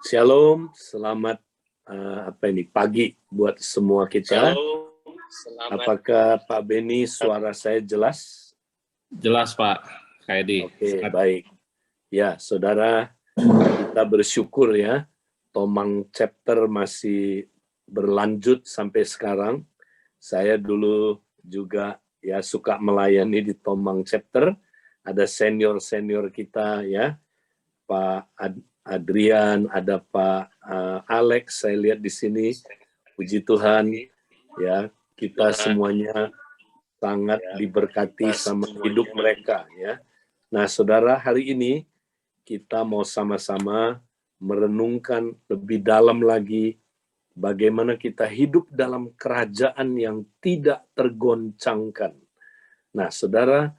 Shalom, selamat pagi buat semua kita. Apakah Pak Beni suara saya jelas? Jelas Pak Kaedi. Oke, baik. Ya, saudara, kita bersyukur ya, Tomang chapter masih berlanjut sampai sekarang. Saya dulu juga ya suka melayani di Tomang chapter. Ada senior-senior kita ya, Pak Adrian, ada Pak Alex, saya lihat di sini. Puji Tuhan, ya kita semuanya sangat diberkati sama hidup mereka, ya. Nah, saudara, hari ini kita mau sama-sama merenungkan lebih dalam lagi bagaimana kita hidup dalam kerajaan yang tidak tergoncangkan. Nah, saudara,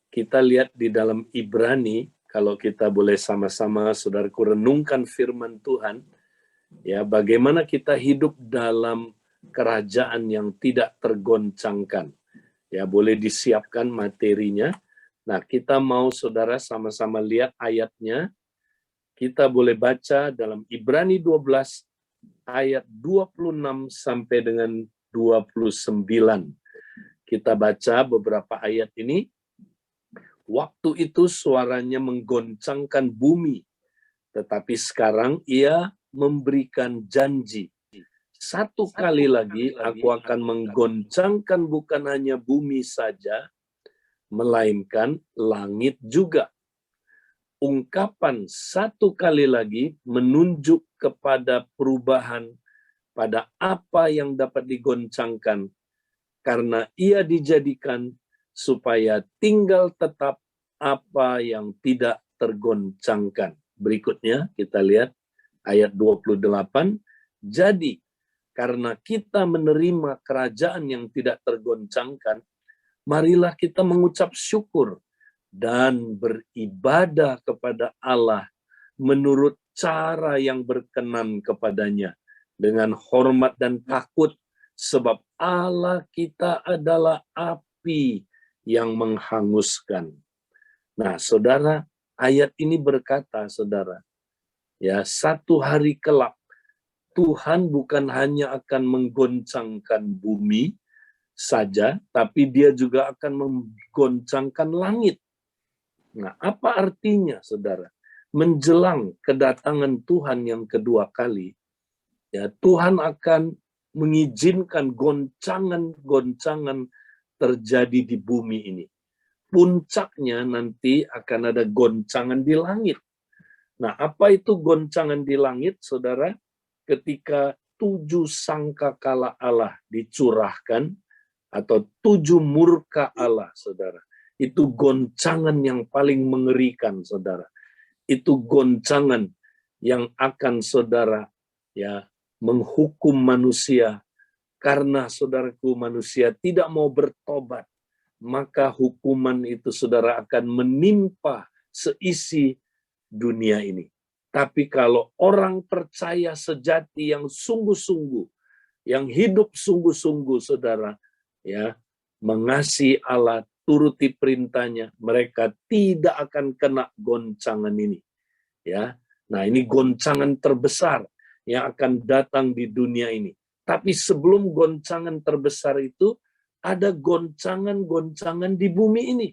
kita lihat di dalam Ibrani, kalau kita boleh sama-sama, saudaraku, renungkan firman Tuhan, ya, bagaimana kita hidup dalam kerajaan yang tidak tergoncangkan. Ya, boleh disiapkan materinya. Nah, kita mau saudara sama-sama lihat ayatnya. Kita boleh baca dalam Ibrani 12 ayat 26 sampai dengan 29. Kita baca beberapa ayat ini. Waktu itu suaranya menggoncangkan bumi, tetapi sekarang ia memberikan janji. Satu kali lagi aku akan menggoncangkan bukan hanya bumi saja, melainkan langit juga. Ungkapan satu kali lagi menunjuk kepada perubahan pada apa yang dapat digoncangkan, karena ia dijadikan supaya tinggal tetap apa yang tidak tergoncangkan. Berikutnya kita lihat ayat 28. Jadi karena kita menerima kerajaan yang tidak tergoncangkan, marilah kita mengucap syukur dan beribadah kepada Allah menurut cara yang berkenan kepadanya, dengan hormat dan takut, sebab Allah kita adalah api yang menghanguskan. Nah, saudara, ayat ini berkata, saudara, ya, satu hari kelak Tuhan bukan hanya akan menggoncangkan bumi saja, tapi dia juga akan menggoncangkan langit. Nah, apa artinya, saudara? Menjelang kedatangan Tuhan yang kedua kali, ya, Tuhan akan mengizinkan goncangan-goncangan terjadi di bumi ini. Puncaknya nanti akan ada goncangan di langit. Nah, apa itu goncangan di langit, saudara? Ketika 7 sangkakala Allah dicurahkan, atau 7 murka Allah, saudara. Itu goncangan yang paling mengerikan, saudara. Itu goncangan yang akan, saudara, ya, menghukum manusia. Karena, saudaraku, manusia tidak mau bertobat, maka hukuman itu, saudara, akan menimpa seisi dunia ini. Tapi kalau orang percaya sejati yang sungguh-sungguh, yang hidup sungguh-sungguh, saudara, ya, mengasihi Allah, turuti perintahnya, mereka tidak akan kena goncangan ini. Ya, nah ini goncangan terbesar yang akan datang di dunia ini. Tapi sebelum goncangan terbesar itu, ada goncangan-goncangan di bumi ini.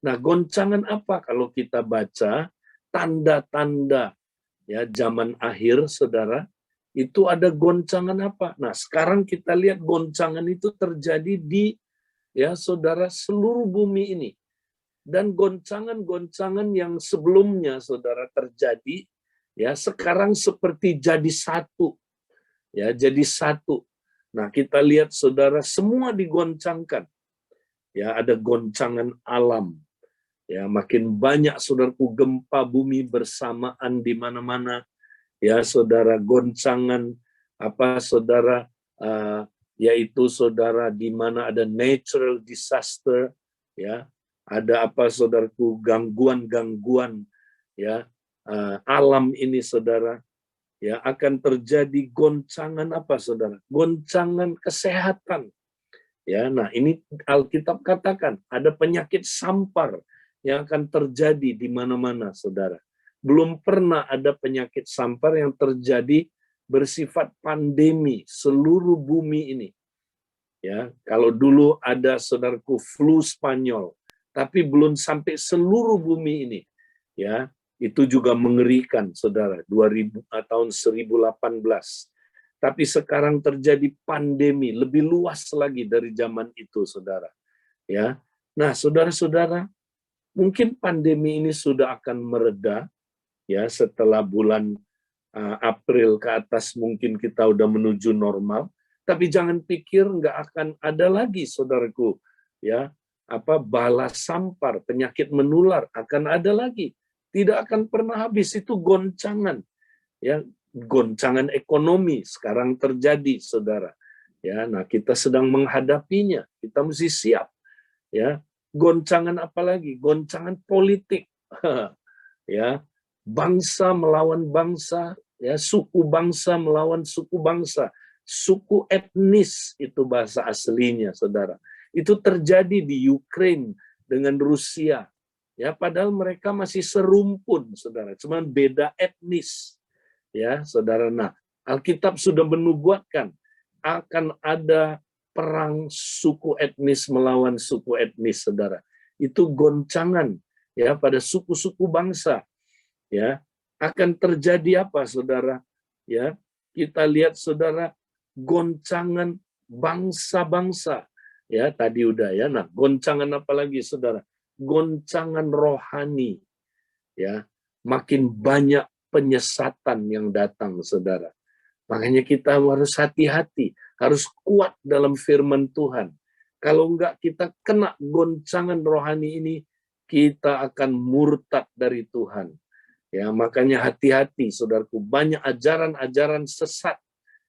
Nah, goncangan apa? Kalau kita baca tanda-tanda, ya, zaman akhir, saudara, itu ada goncangan apa? Nah, sekarang kita lihat goncangan itu terjadi di, ya, saudara, seluruh bumi ini. Dan goncangan-goncangan yang sebelumnya, saudara, terjadi, ya, sekarang seperti jadi satu. Ya, jadi satu. Nah, kita lihat, saudara, semua digoncangkan. Ya, ada goncangan alam. Ya, makin banyak, saudaraku, gempa bumi bersamaan di mana-mana. Ya, saudara, goncangan apa, saudara, yaitu, saudara, di mana ada natural disaster, ya, ada apa, saudaraku, gangguan-gangguan, ya, alam ini, saudara, ya, akan terjadi goncangan apa, saudara? Goncangan kesehatan. Ya, nah ini Alkitab katakan ada penyakit sampar yang akan terjadi di mana-mana, saudara. Belum pernah ada penyakit sampar yang terjadi bersifat pandemi seluruh bumi ini. Ya, kalau dulu ada saudaraku flu Spanyol, tapi belum sampai seluruh bumi ini. Ya, itu juga mengerikan, saudara. 2000 tahun 1018. Tapi sekarang terjadi pandemi lebih luas lagi dari zaman itu, saudara. Ya, nah saudara-saudara, mungkin pandemi ini sudah akan mereda, ya setelah bulan April ke atas mungkin kita udah menuju normal. Tapi jangan pikir nggak akan ada lagi, saudaraku, ya bala sampar, penyakit menular akan ada lagi. Tidak akan pernah habis, itu goncangan, ya goncangan ekonomi sekarang terjadi, saudara. Ya, nah kita sedang menghadapinya, kita mesti siap. Ya, goncangan apa lagi? Goncangan politik, ya, bangsa melawan bangsa, ya suku bangsa melawan suku bangsa, suku etnis itu bahasa aslinya, saudara. Itu terjadi di Ukraina dengan Rusia. Ya, padahal mereka masih serumpun, saudara, cuman beda etnis. Ya, saudara. Nah, Alkitab sudah menubuatkan akan ada perang suku etnis melawan suku etnis, saudara. Itu goncangan, ya, pada suku-suku bangsa. Ya, akan terjadi apa, saudara? Ya, kita lihat, saudara, goncangan bangsa-bangsa. Ya, tadi udah ya. Nah, goncangan apa lagi, saudara? Goncangan rohani. Ya, makin banyak penyesatan yang datang, saudara. Makanya kita harus hati-hati, harus kuat dalam firman Tuhan. Kalau enggak kita kena goncangan rohani ini, kita akan murtad dari Tuhan. Ya, makanya hati-hati, saudaraku. Banyak ajaran-ajaran sesat,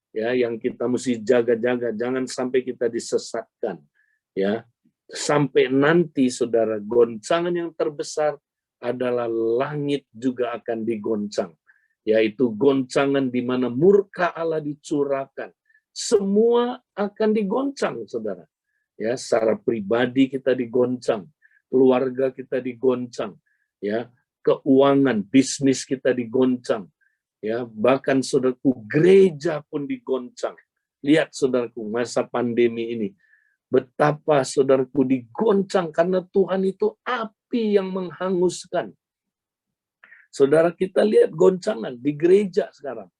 ya, yang kita mesti jaga-jaga, jangan sampai kita disesatkan. Ya, sampai nanti, saudara, goncangan yang terbesar adalah langit juga akan digoncang, yaitu goncangan di mana murka Allah dicurahkan. Semua akan digoncang, saudara. Ya, secara pribadi kita digoncang, keluarga kita digoncang, ya, keuangan, bisnis kita digoncang, ya, bahkan saudaraku gereja pun digoncang. Lihat, saudaraku, masa pandemi ini, betapa saudaraku digoncang karena Tuhan itu api yang menghanguskan. Saudara, kita lihat goncangan di gereja sekarang.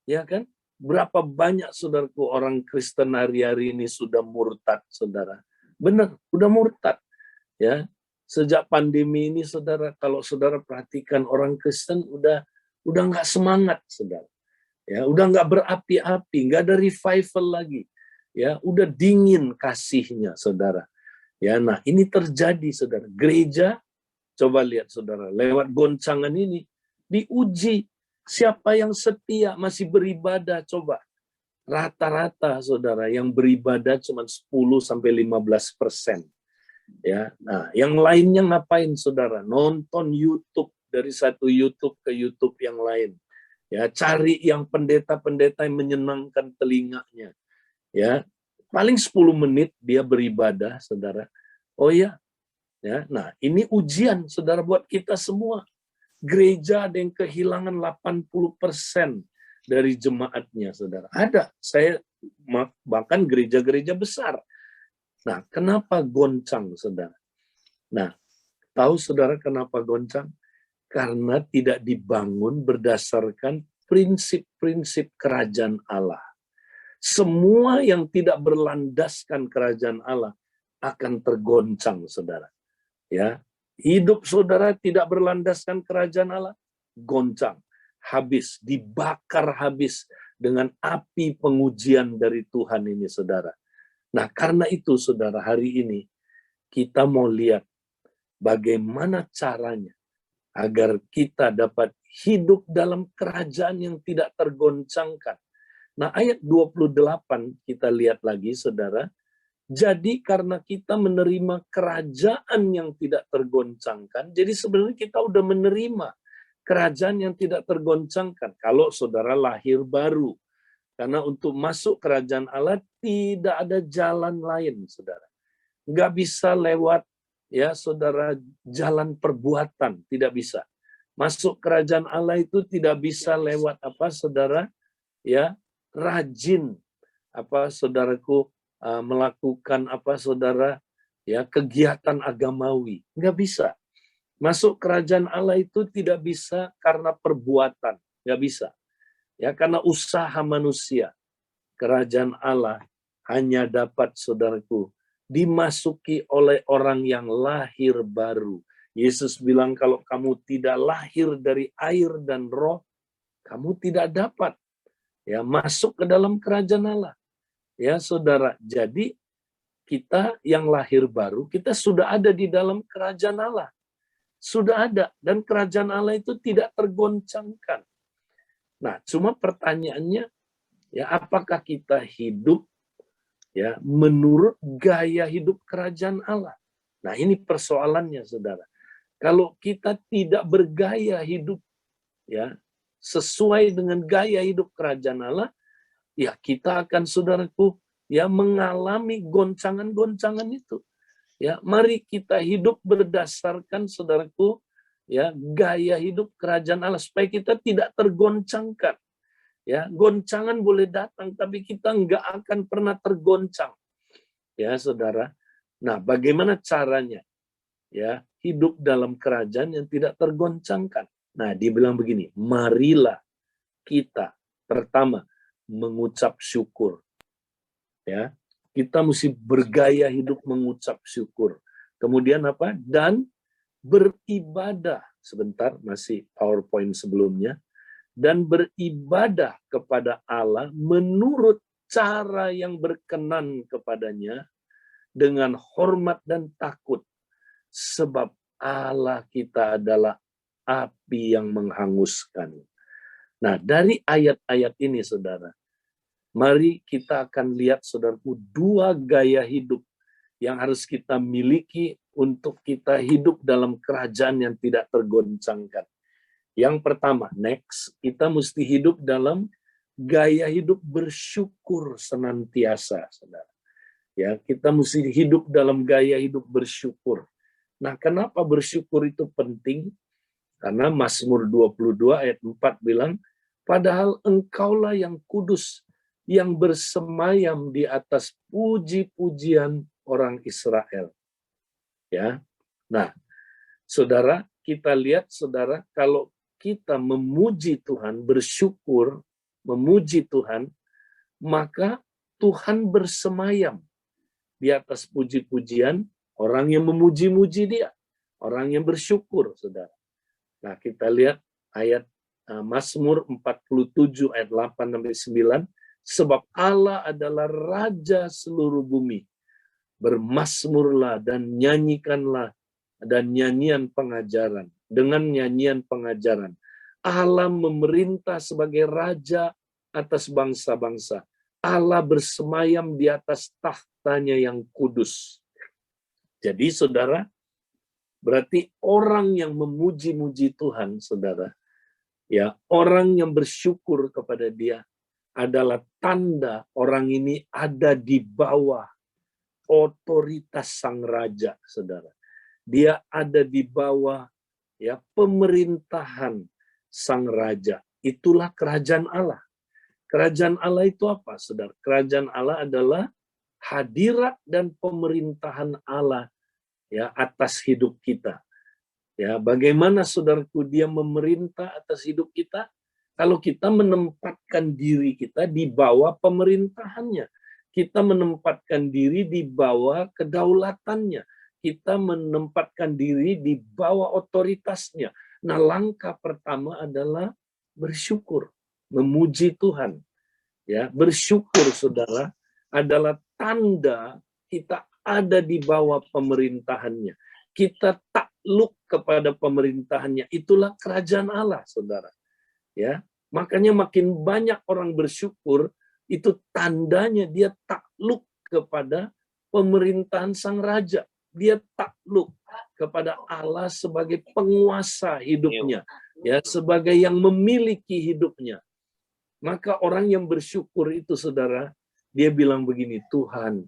Ya kan? Berapa banyak, saudaraku, orang Kristen hari-hari ini sudah murtad, saudara. Benar, udah murtad. Ya. Sejak pandemi ini, saudara, kalau saudara perhatikan orang Kristen udah nggak semangat, saudara. Ya, udah nggak berapi-api, nggak ada revival lagi. Ya, udah dingin kasihnya, saudara. Ya, nah ini terjadi, saudara. Gereja, coba lihat, saudara, lewat goncangan ini diuji siapa yang setia masih beribadah. Coba rata-rata, saudara, yang beribadah cuma 10-15%. Ya, nah yang lainnya ngapain, saudara? Nonton YouTube, dari satu YouTube ke YouTube yang lain. Ya, cari yang pendeta-pendeta yang menyenangkan telinganya. Ya, paling 10 menit dia beribadah, saudara. Oh ya, ya, nah ini ujian, saudara, buat kita semua. Gereja ada yang kehilangan 80% dari jemaatnya, saudara. Ada, saya bahkan gereja-gereja besar. Nah, kenapa goncang, saudara? Nah, tahu saudara kenapa goncang? Karena tidak dibangun berdasarkan prinsip-prinsip kerajaan Allah. Semua yang tidak berlandaskan kerajaan Allah akan tergoncang, saudara. Ya, hidup saudara tidak berlandaskan kerajaan Allah, goncang, habis, dibakar habis dengan api pengujian dari Tuhan ini, saudara. Nah, karena itu, saudara, hari ini kita mau lihat bagaimana caranya agar kita dapat hidup dalam kerajaan yang tidak tergoncangkan. Nah, ayat 28 kita lihat lagi, saudara. Jadi karena kita menerima kerajaan yang tidak tergoncangkan, jadi sebenarnya kita udah menerima kerajaan yang tidak tergoncangkan. Kalau saudara lahir baru, karena untuk masuk kerajaan Allah tidak ada jalan lain, saudara. Nggak bisa lewat, ya saudara, jalan perbuatan, tidak bisa. Masuk kerajaan Allah itu tidak bisa lewat apa, saudara? Ya, rajin apa, saudaraku, melakukan apa, saudara? Ya, kegiatan agamawi. Nggak bisa. Masuk kerajaan Allah itu tidak bisa karena perbuatan, nggak bisa. Ya, karena usaha manusia. Kerajaan Allah hanya dapat, saudaraku, dimasuki oleh orang yang lahir baru. Yesus bilang kalau kamu tidak lahir dari air dan roh, kamu tidak dapat ya masuk ke dalam kerajaan Allah. Ya, saudara. Jadi kita yang lahir baru, kita sudah ada di dalam kerajaan Allah. Sudah ada, dan kerajaan Allah itu tidak tergoncangkan. Nah, cuma pertanyaannya, ya apakah kita hidup ya menurut gaya hidup kerajaan Allah? Nah, ini persoalannya, saudara. Kalau kita tidak bergaya hidup ya sesuai dengan gaya hidup kerajaan Allah, ya kita akan, saudaraku, ya mengalami goncangan-goncangan itu. Ya, mari kita hidup berdasarkan, saudaraku, ya gaya hidup kerajaan Allah supaya kita tidak tergoncangkan. Ya, goncangan boleh datang tapi kita nggak akan pernah tergoncang. Ya, saudara. Nah, bagaimana caranya? Ya, hidup dalam kerajaan yang tidak tergoncangkan. Nah, dia bilang begini, marilah kita pertama mengucap syukur. Ya, kita mesti bergaya hidup mengucap syukur. Kemudian apa? Dan beribadah. Sebentar, masih PowerPoint sebelumnya. Dan beribadah kepada Allah menurut cara yang berkenan kepadanya dengan hormat dan takut. Sebab Allah kita adalah api yang menghanguskan. Nah, dari ayat-ayat ini, saudara, mari kita akan lihat, saudaraku, dua gaya hidup yang harus kita miliki untuk kita hidup dalam kerajaan yang tidak tergoncangkan. Yang pertama, next, kita mesti hidup dalam gaya hidup bersyukur senantiasa, saudara. Ya, kita mesti hidup dalam gaya hidup bersyukur. Nah, kenapa bersyukur itu penting? Karena Mazmur 22 ayat 4 bilang, padahal engkaulah yang kudus, yang bersemayam di atas puji-pujian orang Israel. Ya. Nah, saudara, kita lihat, saudara, kalau kita memuji Tuhan, bersyukur, memuji Tuhan, maka Tuhan bersemayam di atas puji-pujian orang yang memuji-muji Dia, orang yang bersyukur, saudara. Nah, kita lihat ayat Mazmur 47 ayat 8 sampai 9, sebab Allah adalah raja seluruh bumi. Bermasmurlah dan nyanyikanlah dan nyanyian pengajaran, dengan nyanyian pengajaran. Allah memerintah sebagai raja atas bangsa-bangsa. Allah bersemayam di atas tahtanya yang kudus. Jadi, saudara, berarti orang yang memuji-muji Tuhan, saudara, ya, orang yang bersyukur kepada Dia adalah tanda orang ini ada di bawah otoritas sang raja, saudara. Dia ada di bawah ya pemerintahan sang raja. Itulah kerajaan Allah. Kerajaan Allah itu apa, saudara? Kerajaan Allah adalah hadirat dan pemerintahan Allah ya atas hidup kita. Ya, bagaimana, saudaraku, Dia memerintah atas hidup kita? Kalau kita menempatkan diri kita di bawah pemerintahannya, kita menempatkan diri di bawah kedaulatannya, kita menempatkan diri di bawah otoritasnya. Nah, langkah pertama adalah bersyukur, memuji Tuhan. Ya, bersyukur, saudara, adalah tanda kita ada di bawah pemerintahannya. Kita takluk kepada pemerintahannya. Itulah kerajaan Allah, saudara. Ya, makanya makin banyak orang bersyukur, itu tandanya dia takluk kepada pemerintahan sang raja. Dia takluk kepada Allah sebagai penguasa hidupnya, ya, sebagai yang memiliki hidupnya. Maka orang yang bersyukur itu, saudara, dia bilang begini, Tuhan,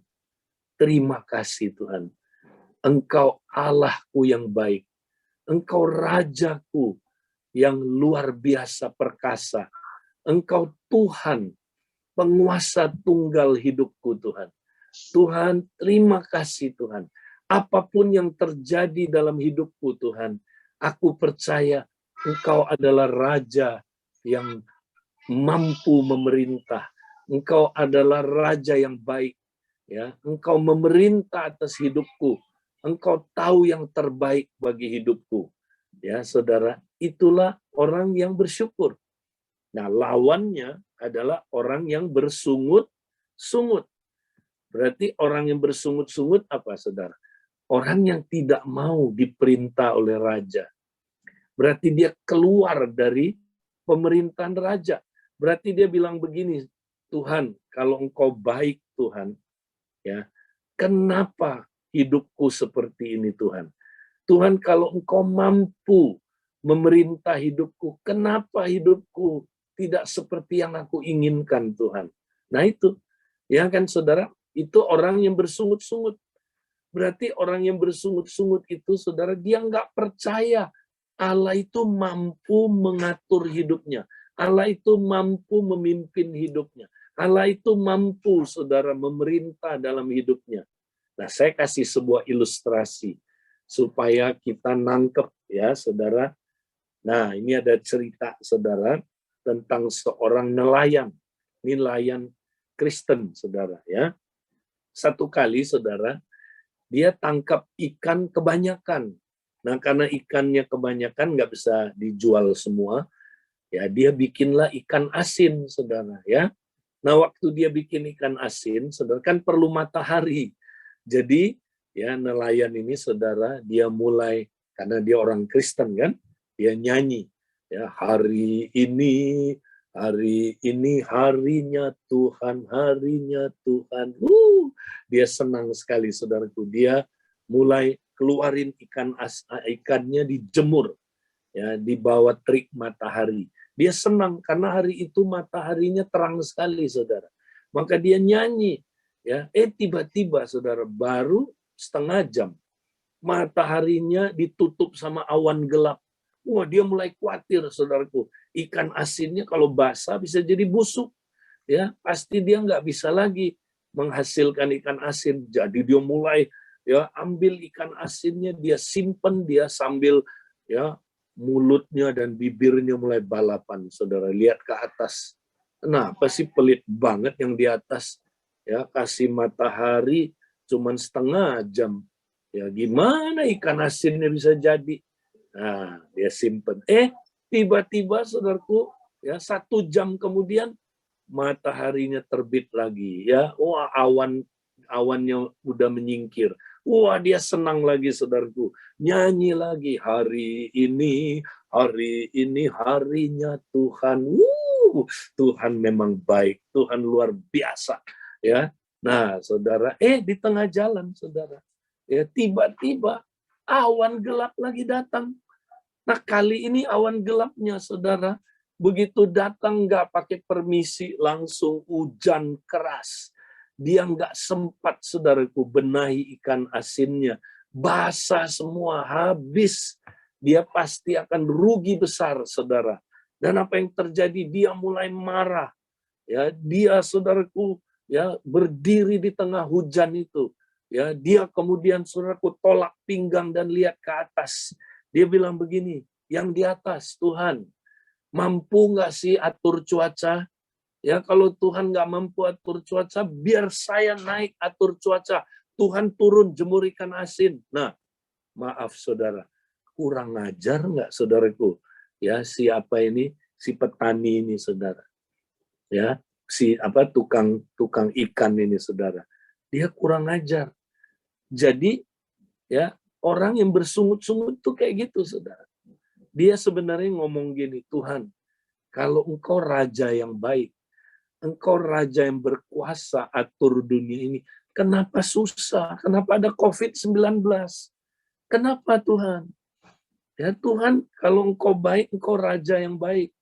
terima kasih Tuhan. Engkau Allahku yang baik. Engkau Rajaku yang luar biasa perkasa. Engkau Tuhan, penguasa tunggal hidupku Tuhan. Tuhan, terima kasih Tuhan. Apapun yang terjadi dalam hidupku Tuhan, aku percaya Engkau adalah Raja yang mampu memerintah. Engkau adalah Raja yang baik. Ya, Engkau memerintah atas hidupku. Engkau tahu yang terbaik bagi hidupku. Ya, saudara, itulah orang yang bersyukur. Nah, lawannya adalah orang yang bersungut-sungut. Berarti orang yang bersungut-sungut apa, saudara? Orang yang tidak mau diperintah oleh raja. Berarti dia keluar dari pemerintahan raja. Berarti dia bilang begini, Tuhan, kalau Engkau baik Tuhan, ya, kenapa hidupku seperti ini Tuhan? Tuhan, kalau Engkau mampu memerintah hidupku, kenapa hidupku tidak seperti yang aku inginkan Tuhan? Nah itu, ya kan saudara, itu orang yang bersungut-sungut. Berarti orang yang bersungut-sungut itu, saudara, dia nggak percaya Allah itu mampu mengatur hidupnya. Allah itu mampu memimpin hidupnya. Allah itu mampu, saudara, memerintah dalam hidupnya. Nah, saya kasih sebuah ilustrasi supaya kita nangkep, ya, saudara. Nah, ini ada cerita, saudara, tentang seorang nelayan. Ini nelayan Kristen, saudara, ya. Satu kali, saudara, dia tangkap ikan kebanyakan. Nah, karena ikannya kebanyakan nggak bisa dijual semua, ya dia bikinlah ikan asin, saudara, ya. Nah, waktu dia bikin ikan asin, saudara, kan perlu matahari. Jadi, ya nelayan ini, saudara, dia mulai, karena dia orang Kristen kan, dia nyanyi, ya, hari ini harinya Tuhan, harinya Tuhan. Dia senang sekali, saudaraku. Dia mulai keluarin ikannya dijemur, ya, di bawah terik matahari. Dia senang karena hari itu mataharinya terang sekali, saudara. Maka dia nyanyi, ya. Tiba-tiba, saudara, baru setengah jam mataharinya ditutup sama awan gelap. Wah, dia mulai khawatir, saudaraku. Ikan asinnya kalau basah bisa jadi busuk, ya. Pasti dia nggak bisa lagi menghasilkan ikan asin. Jadi dia mulai, ya, ambil ikan asinnya, dia simpen, dia sambil, ya, mulutnya dan bibirnya mulai balapan, saudara. Lihat ke atas. Kenapa sih pelit banget yang di atas? Ya, kasih matahari cuman setengah jam. Ya, gimana ikan asinnya bisa jadi? Nah, dia simpen. Tiba-tiba, saudaraku, ya, 1 jam kemudian mataharinya terbit lagi, ya. Wah, awannya udah menyingkir. Wah, dia senang lagi, saudaraku. Nyanyi lagi, hari ini harinya Tuhan. Tuhan memang baik, Tuhan luar biasa, ya. Nah, saudara, di tengah jalan, saudara, ya, tiba-tiba awan gelap lagi datang. Nah, kali ini awan gelapnya, saudara, begitu datang nggak pakai permisi, langsung hujan keras. Dia nggak sempat, saudaraku, benahi ikan asinnya. Basah semua, habis. Dia pasti akan rugi besar, saudara. Dan apa yang terjadi? Dia mulai marah. Ya, dia, saudaraku, ya, berdiri di tengah hujan itu. Ya, dia kemudian, saudaraku, tolak pinggang dan lihat ke atas. Dia bilang begini, yang di atas, Tuhan, mampu nggak sih atur cuaca? Ya, kalau Tuhan nggak mampu atur cuaca, biar saya naik atur cuaca. Tuhan turun jemur ikan asin. Nah, maaf saudara, kurang ajar nggak, saudaraku? Ya, siapa ini? Si petani ini, saudara. Ya, tukang ikan ini, saudara. Dia kurang ajar. Jadi, ya, orang yang bersungut-sungut tuh kayak gitu, saudara. Dia sebenarnya ngomong gini, Tuhan, kalau Engkau Raja yang baik, Engkau Raja yang berkuasa atur dunia ini, kenapa susah? Kenapa ada COVID-19? Kenapa Tuhan? Ya Tuhan, kalau Engkau baik, Engkau Raja yang baik.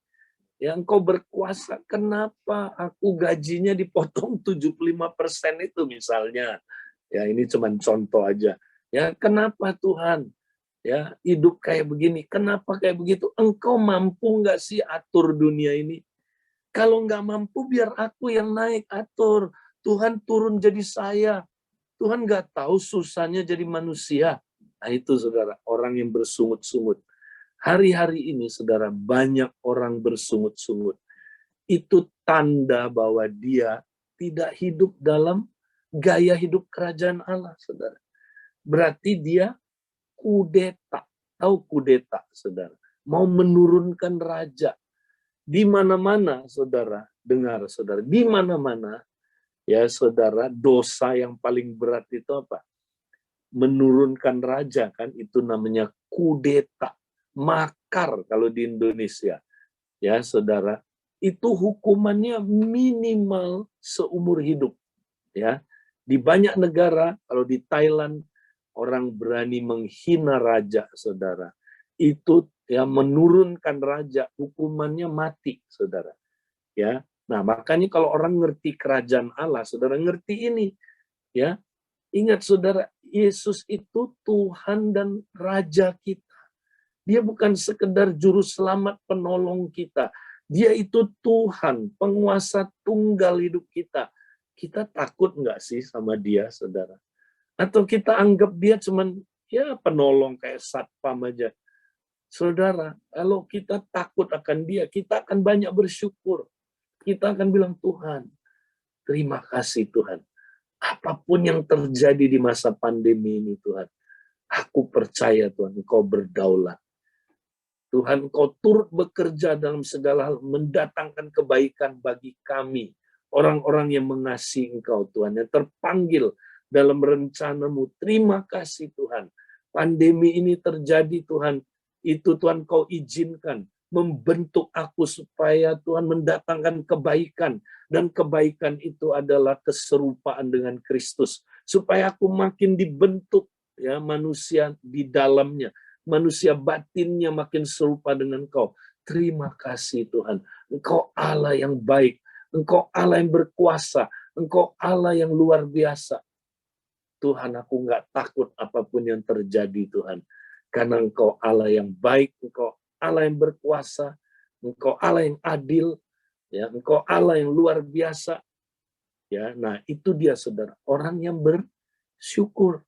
Ya, Engkau berkuasa, kenapa aku gajinya dipotong 75% itu misalnya? Ya, ini cuma contoh aja. Ya, kenapa Tuhan? Ya, hidup kayak begini. Kenapa kayak begitu? Engkau mampu nggak sih atur dunia ini? Kalau nggak mampu, biar aku yang naik atur. Tuhan turun jadi saya. Tuhan nggak tahu susahnya jadi manusia. Nah itu saudara, orang yang bersungut-sungut. Hari-hari ini saudara, banyak orang bersungut-sungut. Itu tanda bahwa dia tidak hidup dalam gaya hidup kerajaan Allah, saudara. Berarti dia kudeta. Tahu kudeta, saudara? Mau menurunkan raja. Di mana-mana, saudara, dengar, saudara. Di mana-mana, ya saudara, dosa yang paling berat itu apa? Menurunkan raja, kan? Itu namanya kudeta. Makar kalau di Indonesia. Ya, saudara. Itu hukumannya minimal seumur hidup. Ya, di banyak negara, kalau di Thailand, orang berani menghina raja, saudara. Itu ya menurunkan raja, hukumannya mati, saudara. Ya, nah makanya kalau orang ngerti kerajaan Allah, saudara ngerti ini, ya. Ingat saudara, Yesus itu Tuhan dan Raja kita. Dia bukan sekedar juru selamat penolong kita. Dia itu Tuhan, penguasa tunggal hidup kita. Kita takut nggak sih sama dia, saudara? Atau kita anggap dia cuman ya penolong kayak satpam aja. Saudara, kalau kita takut akan dia, kita akan banyak bersyukur. Kita akan bilang, Tuhan, terima kasih Tuhan. Apapun yang terjadi di masa pandemi ini Tuhan, aku percaya Tuhan, Engkau berdaulat. Tuhan, Engkau turut bekerja dalam segala hal, mendatangkan kebaikan bagi kami. Orang-orang yang mengasihi Engkau Tuhan, yang terpanggil dalam rencana-Mu. Terima kasih Tuhan. Pandemi ini terjadi Tuhan, itu Tuhan Kau izinkan. Membentuk aku supaya Tuhan mendatangkan kebaikan. Dan kebaikan itu adalah keserupaan dengan Kristus. Supaya aku makin dibentuk ya manusia di dalamnya. Manusia batinnya makin serupa dengan Kau. Terima kasih Tuhan. Engkau Allah yang baik. Engkau Allah yang berkuasa. Engkau Allah yang luar biasa. Tuhan, aku nggak takut apapun yang terjadi Tuhan. Karena Engkau Allah yang baik. Engkau Allah yang berkuasa. Engkau Allah yang adil. Ya, Engkau Allah yang luar biasa. Ya, nah itu dia saudara. Orang yang bersyukur.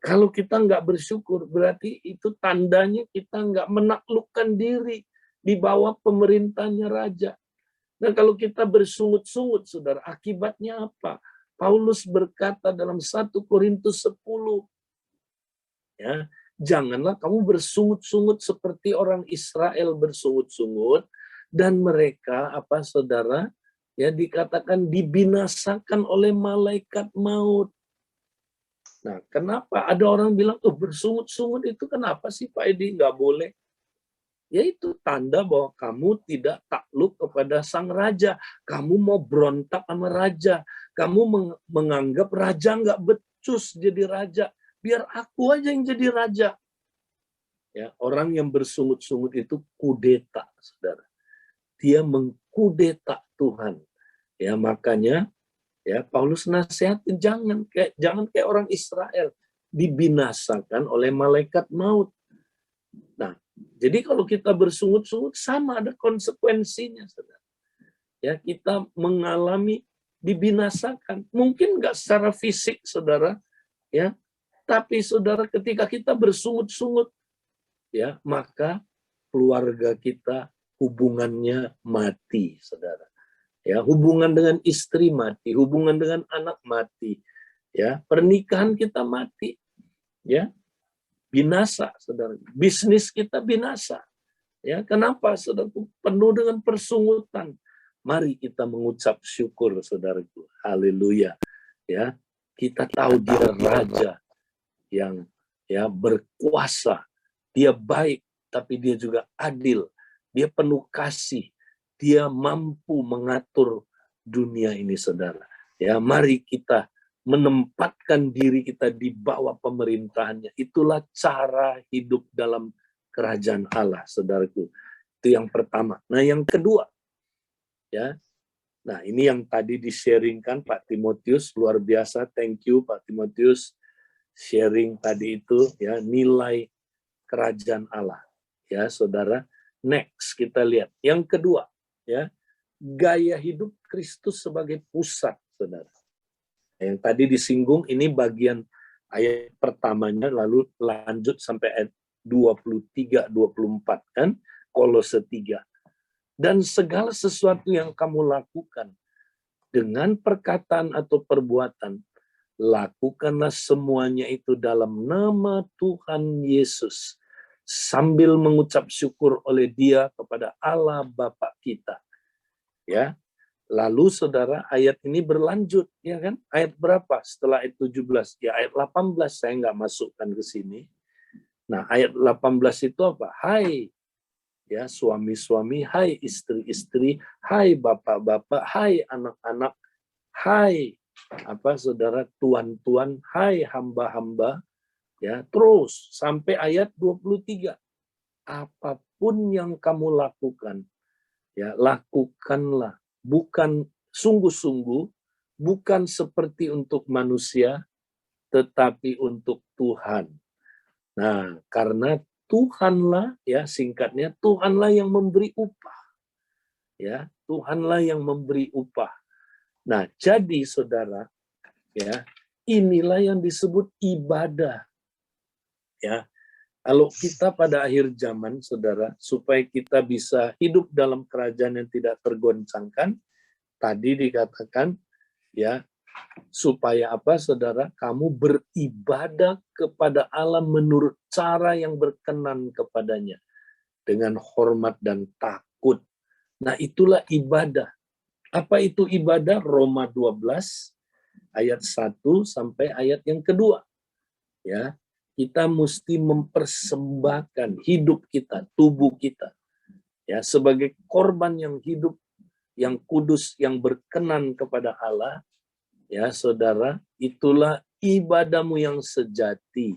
Kalau kita nggak bersyukur, berarti itu tandanya kita nggak menaklukkan diri di bawah pemerintahnya raja. Nah, kalau kita bersungut-sungut, saudara, akibatnya apa? Paulus berkata dalam 1 Korintus 10, ya, janganlah kamu bersungut-sungut seperti orang Israel bersungut-sungut, dan mereka, apa saudara, ya dikatakan dibinasakan oleh malaikat maut. Nah, kenapa ada orang bilang, oh bersungut-sungut itu kenapa sih Pak Edi nggak boleh? Ya itu tanda bahwa kamu tidak takluk kepada sang raja. Kamu mau berontak sama raja. Kamu menganggap raja nggak becus jadi raja. Biar aku aja yang jadi raja. Ya, orang yang bersungut-sungut itu kudeta, saudara. Dia mengkudeta Tuhan. Ya, makanya ya Paulus nasihatin jangan kayak orang Israel dibinasakan oleh malaikat maut. Nah, jadi kalau kita bersungut-sungut sama ada konsekuensinya, saudara. Ya, kita mengalami dibinasakan. Mungkin nggak secara fisik, saudara, ya, tapi saudara ketika kita bersungut-sungut, ya, maka keluarga kita hubungannya mati, saudara. Ya, hubungan dengan istri mati, hubungan dengan anak mati, ya, pernikahan kita mati, ya, binasa, saudara. Bisnis kita binasa, ya. Kenapa, saudara? Penuh dengan persungutan. Mari kita mengucap syukur, saudaraku. Haleluya, ya. Kita tahu dia raja yang ya berkuasa, dia baik, tapi dia juga adil, dia penuh kasih. Dia mampu mengatur dunia ini, saudara. Ya, mari kita menempatkan diri kita di bawah pemerintahannya. Itulah cara hidup dalam kerajaan Allah, saudaraku. Itu yang pertama. Nah, yang kedua, ya. Nah, ini yang tadi di-sharingkan Pak Timotius, luar biasa. Thank you Pak Timotius sharing tadi itu, ya, nilai kerajaan Allah. Ya, Saudara. Next kita lihat. Yang kedua, ya, gaya hidup Kristus sebagai pusat, Saudara. Yang tadi disinggung ini bagian ayat pertamanya, lalu lanjut sampai ayat 23-24 kan, Kolose 3. Dan segala sesuatu yang kamu lakukan dengan perkataan atau perbuatan, lakukanlah semuanya itu dalam nama Tuhan Yesus, sambil mengucap syukur oleh Dia kepada Allah Bapa kita. Ya. Lalu Saudara, ayat ini berlanjut, ya kan? Ayat berapa setelah ayat 17? Ya ayat 18, saya nggak masukkan ke sini. Nah, ayat 18 itu apa? Hai ya suami-suami, hai istri-istri, hai bapak-bapak, hai anak-anak, hai apa Saudara tuan-tuan, hai hamba-hamba, ya, terus sampai ayat 23. Apapun yang kamu lakukan, ya, lakukanlah bukan sungguh-sungguh, bukan seperti untuk manusia, tetapi untuk Tuhan. Nah, karena Tuhanlah, ya singkatnya, Tuhanlah yang memberi upah. Ya, Tuhanlah yang memberi upah. Nah, jadi Saudara, ya, inilah yang disebut ibadah. Ya, kalau kita pada akhir zaman, Saudara, supaya kita bisa hidup dalam kerajaan yang tidak tergoncangkan, tadi dikatakan, ya, supaya apa, Saudara? Kamu beribadah kepada Allah menurut cara yang berkenan kepadanya, dengan hormat dan takut. Nah, itulah ibadah. Apa itu ibadah? Roma 12 ayat 1 sampai ayat yang kedua. Ya, kita mesti mempersembahkan hidup kita, tubuh kita, ya, sebagai korban yang hidup, yang kudus, yang berkenan kepada Allah. Ya, Saudara, itulah ibadahmu yang sejati.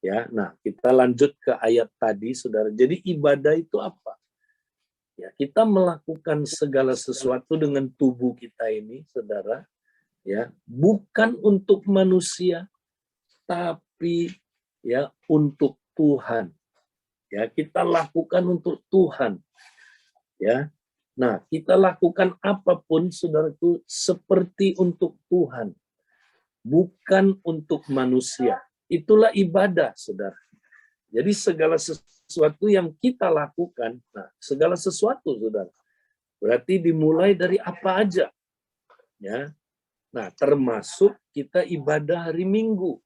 Ya, nah kita lanjut ke ayat tadi, Saudara. Jadi ibadah itu apa? Ya, kita melakukan segala sesuatu dengan tubuh kita ini, Saudara, ya, bukan untuk manusia, tapi ya untuk Tuhan. Ya, kita lakukan untuk Tuhan. Ya. Nah, kita lakukan apapun, Saudaraku, seperti untuk Tuhan, bukan untuk manusia. Itulah ibadah, Saudara. Jadi segala sesuatu yang kita lakukan, nah, segala sesuatu, Saudara, berarti dimulai dari apa aja. Ya. Nah, termasuk kita ibadah hari Minggu.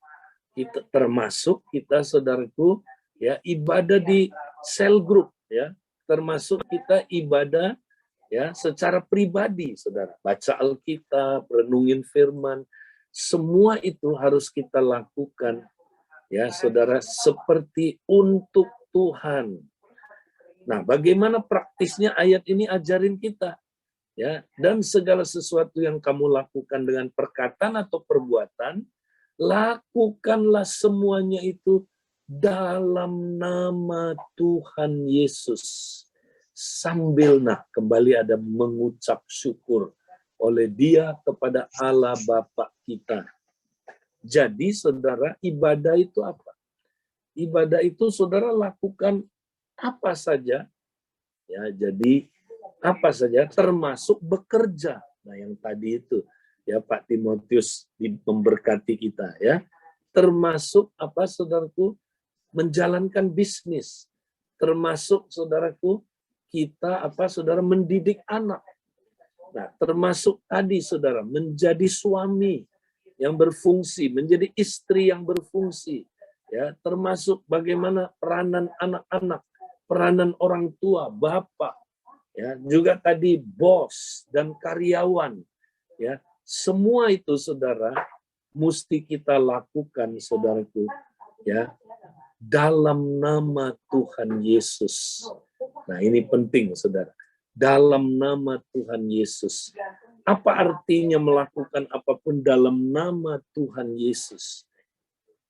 Kita termasuk kita, Saudaraku, ya, ibadah di cell group, ya. Termasuk kita ibadah, ya, secara pribadi, Saudara. Baca Alkitab, renungin firman, semua itu harus kita lakukan, ya, Saudara, seperti untuk Tuhan. Nah, bagaimana praktisnya ayat ini ajarin kita? Ya, dan segala sesuatu yang kamu lakukan dengan perkataan atau perbuatan, lakukanlah semuanya itu dalam nama Tuhan Yesus. Sambil, nah, kembali ada mengucap syukur oleh Dia kepada Allah Bapa kita. Jadi, Saudara, ibadah itu apa? Ibadah itu, Saudara, lakukan apa saja. Ya, jadi apa saja, termasuk bekerja. Nah, yang tadi itu, ya, Pak Timotius memberkati kita, ya. Termasuk apa, Saudaraku? Menjalankan bisnis. Termasuk, Saudaraku, kita apa, Saudara, mendidik anak. Nah, termasuk tadi, Saudara, menjadi suami yang berfungsi, menjadi istri yang berfungsi, ya, termasuk bagaimana peranan anak-anak, peranan orang tua, bapak, ya, juga tadi bos dan karyawan, ya, semua itu, Saudara, mesti kita lakukan, Saudaraku, ya, dalam nama Tuhan Yesus. Nah, ini penting, Saudara. Dalam nama Tuhan Yesus. Apa artinya melakukan apapun dalam nama Tuhan Yesus?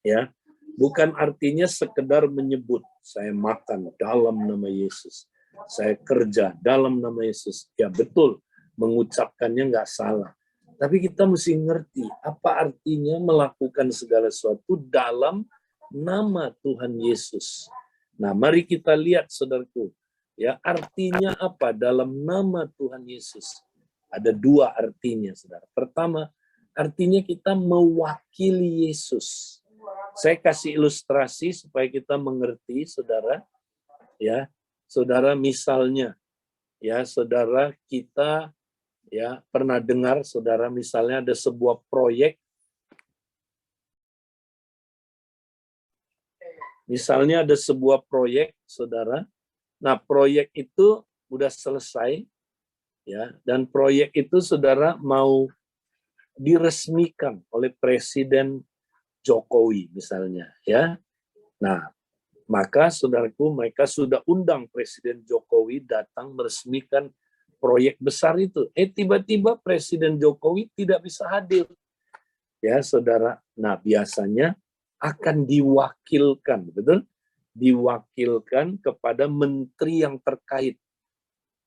Ya, bukan artinya sekedar menyebut, saya makan dalam nama Yesus, saya kerja dalam nama Yesus. Ya betul, mengucapkannya nggak salah. Tapi kita mesti ngerti apa artinya melakukan segala sesuatu dalam nama Tuhan Yesus. Nah, mari kita lihat, saudaraku, ya, artinya apa dalam nama Tuhan Yesus? Ada dua artinya, saudara. Pertama, artinya kita mewakili Yesus. Saya kasih ilustrasi supaya kita mengerti, saudara. Ya, saudara, misalnya, ya, saudara, kita ya pernah dengar, saudara, misalnya ada sebuah proyek. Misalnya ada sebuah proyek, saudara. Nah, proyek itu udah selesai, ya, dan proyek itu, saudara, mau diresmikan oleh Presiden Jokowi, misalnya, ya. Nah, maka, saudaraku, mereka sudah undang Presiden Jokowi datang meresmikan proyek besar itu. Tiba-tiba Presiden Jokowi tidak bisa hadir, ya, saudara. Nah, biasanya akan diwakilkan, betul? Diwakilkan kepada menteri yang terkait.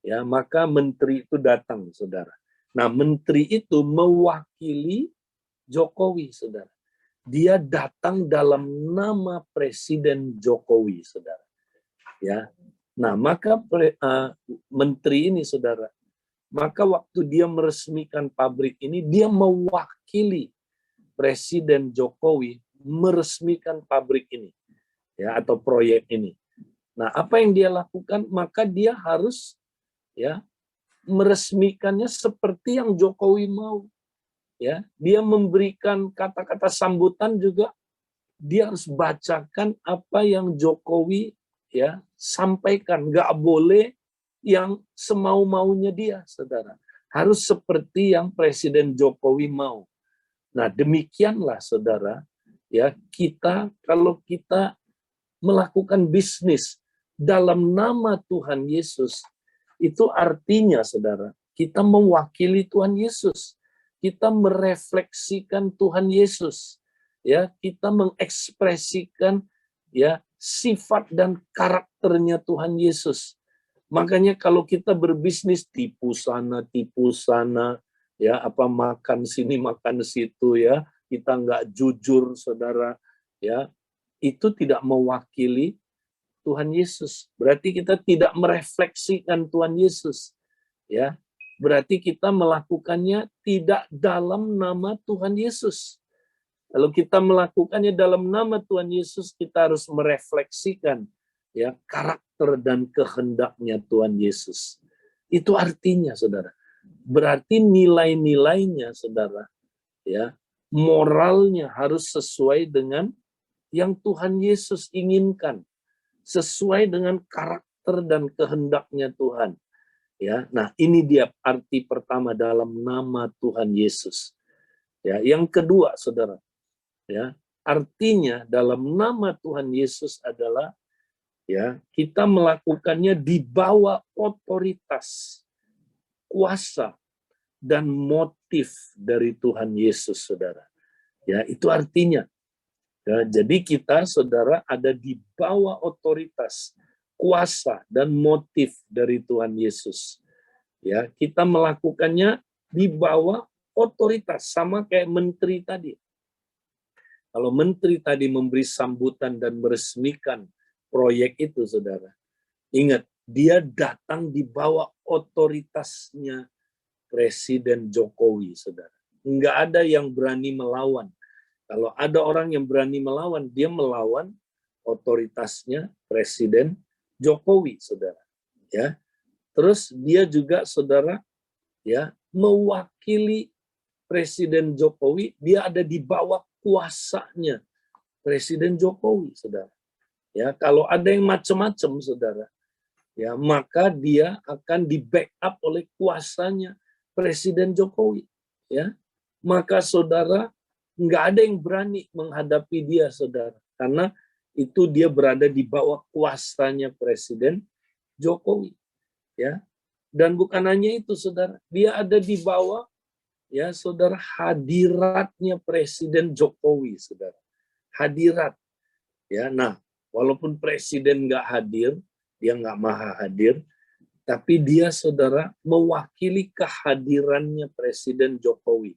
Ya, maka menteri itu datang, saudara. Nah, menteri itu mewakili Jokowi, saudara. Dia datang dalam nama Presiden Jokowi, saudara. Ya. Nah, maka menteri ini, saudara, maka waktu dia meresmikan pabrik ini, dia mewakili Presiden Jokowi meresmikan pabrik ini, ya, atau proyek ini. Nah, apa yang dia lakukan? Maka dia harus, ya, meresmikannya seperti yang Jokowi mau. Ya, dia memberikan kata-kata sambutan juga, dia harus bacakan apa yang Jokowi, ya, sampaikan. Nggak boleh yang semau-maunya dia, saudara. Harus seperti yang Presiden Jokowi mau. Nah, demikianlah, saudara, ya, kita kalau kita melakukan bisnis dalam nama Tuhan Yesus, itu artinya, saudara, kita mewakili Tuhan Yesus. Kita merefleksikan Tuhan Yesus. Ya, kita mengekspresikan, ya, sifat dan karakternya Tuhan Yesus. Makanya kalau kita berbisnis tipu sana, ya, apa makan sini makan situ, ya, kita nggak jujur, saudara, ya, itu tidak mewakili Tuhan Yesus. Berarti kita tidak merefleksikan Tuhan Yesus, ya. Berarti kita melakukannya tidak dalam nama Tuhan Yesus. Kalau kita melakukannya dalam nama Tuhan Yesus, kita harus merefleksikan, ya, karakter dan kehendaknya Tuhan Yesus. Itu artinya, saudara. Berarti nilai-nilainya, saudara, ya, moralnya harus sesuai dengan yang Tuhan Yesus inginkan, sesuai dengan karakter dan kehendaknya Tuhan. Ya, nah, ini dia arti pertama dalam nama Tuhan Yesus. Ya, yang kedua, saudara, ya, artinya dalam nama Tuhan Yesus adalah, ya, kita melakukannya di bawah otoritas, kuasa, dan motif dari Tuhan Yesus, saudara. Ya, itu artinya. Ya, jadi kita, saudara, ada di bawah otoritas, kuasa, dan motif dari Tuhan Yesus. Ya, kita melakukannya di bawah otoritas, sama kayak menteri tadi. Kalau menteri tadi memberi sambutan dan meresmikan proyek itu, saudara, ingat, dia datang di bawah otoritasnya Presiden Jokowi, saudara. Nggak ada yang berani melawan. Kalau ada orang yang berani melawan, dia melawan otoritasnya Presiden Jokowi, saudara. Ya, terus dia juga, saudara, ya, mewakili Presiden Jokowi. Dia ada di bawah kuasanya Presiden Jokowi, saudara. Ya, kalau ada yang macam-macam, saudara, ya, maka dia akan di backup oleh kuasanya Presiden Jokowi. Ya, maka, saudara, nggak ada yang berani menghadapi dia, saudara, karena itu dia berada di bawah kuasanya Presiden Jokowi. Ya, dan bukan hanya itu, saudara, dia ada di bawah, ya, saudara, hadiratnya Presiden Jokowi, saudara. Hadirat. Ya, nah, walaupun presiden nggak hadir, dia nggak maha hadir, tapi dia, saudara, mewakili kehadirannya Presiden Jokowi.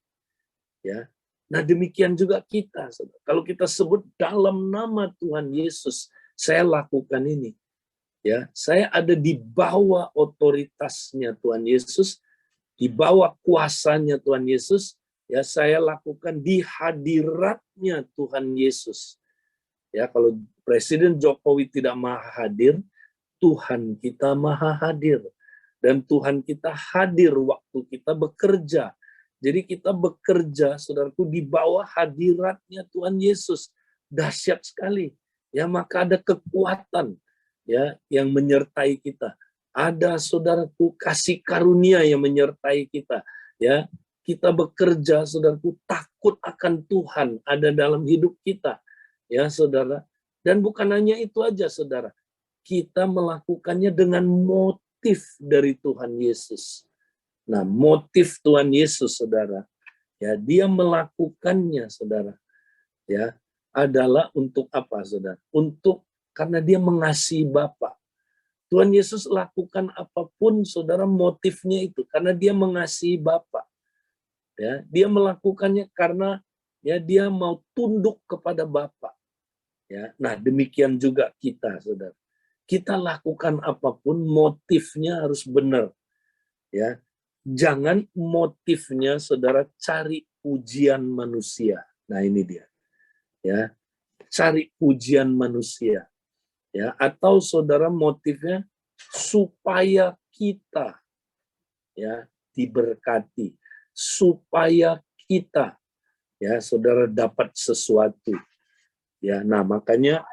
Ya, nah, demikian juga kita, saudara. Kalau kita sebut dalam nama Tuhan Yesus, saya lakukan ini. Ya, saya ada di bawah otoritasnya Tuhan Yesus, di bawah kuasanya Tuhan Yesus. Ya, saya lakukan di hadiratnya Tuhan Yesus. Ya, kalau Presiden Jokowi tidak maha hadir, Tuhan kita maha hadir. Dan Tuhan kita hadir waktu kita bekerja. Jadi kita bekerja, saudaraku, di bawah hadiratnya Tuhan Yesus. Dahsyat sekali. Ya, maka ada kekuatan ya yang menyertai kita. Ada, saudaraku, kasih karunia yang menyertai kita. Ya, kita bekerja, saudaraku, takut akan Tuhan ada dalam hidup kita. Ya, saudara. Dan bukan hanya itu aja, saudara. Kita melakukannya dengan motif dari Tuhan Yesus. Nah, motif Tuhan Yesus, saudara, ya, dia melakukannya, saudara, ya, adalah untuk apa, saudara? Untuk karena dia mengasihi Bapa. Tuhan Yesus lakukan apapun, saudara, motifnya itu karena dia mengasihi Bapa. Ya, dia melakukannya karena ya dia mau tunduk kepada Bapa. Ya, nah demikian juga kita, saudara. Kita lakukan apapun motifnya harus benar. Ya, jangan motifnya, saudara, cari pujian manusia. Nah ini dia. Ya, cari pujian manusia. Ya, atau saudara motifnya supaya kita ya diberkati, supaya kita ya saudara dapat sesuatu. Ya, nah makanya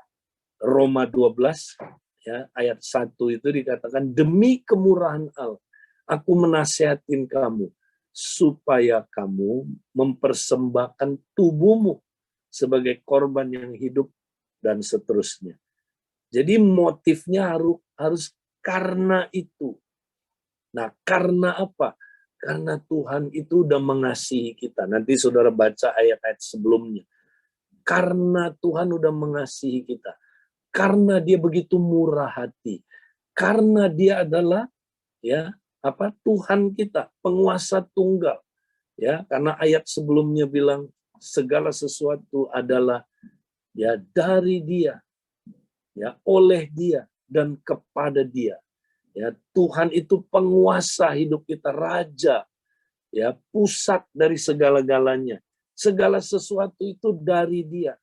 Roma 12 ya ayat 1 itu dikatakan, demi kemurahan Allah aku menasihatin kamu supaya kamu mempersembahkan tubuhmu sebagai korban yang hidup dan seterusnya. Jadi motifnya harus karena itu. Nah, karena apa? Karena Tuhan itu udah mengasihi kita. Nanti saudara baca ayat-ayat sebelumnya. Karena Tuhan udah mengasihi kita. Karena dia begitu murah hati. Karena dia adalah ya apa Tuhan kita, penguasa tunggal. Ya, karena ayat sebelumnya bilang segala sesuatu adalah ya dari dia, ya oleh dia dan kepada dia. Ya, Tuhan itu penguasa hidup kita, raja, ya pusat dari segala-galanya. Segala sesuatu itu dari dia.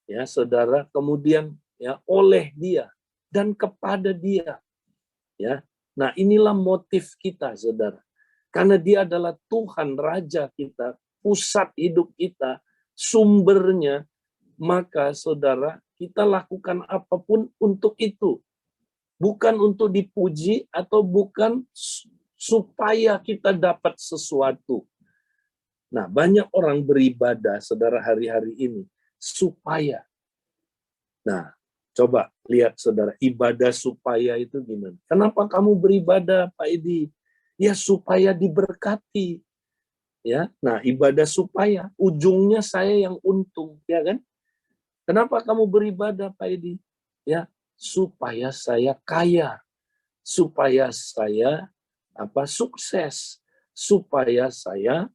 Ya, saudara, kemudian ya oleh dia dan kepada dia. Ya. Nah, inilah motif kita, saudara. Karena dia adalah Tuhan, raja kita, pusat hidup kita, sumbernya, maka saudara, kita lakukan apapun untuk itu. Bukan untuk dipuji atau bukan supaya kita dapat sesuatu. Nah, banyak orang beribadah, saudara, hari-hari ini supaya. Nah, coba lihat, saudara, ibadah supaya itu gimana? Kenapa kamu beribadah, Pak Edi? Ya, supaya diberkati. Ya, nah, ibadah supaya ujungnya saya yang untung, ya kan? Kenapa kamu beribadah, Pak Edi? Ya, supaya saya kaya, supaya saya sukses, supaya saya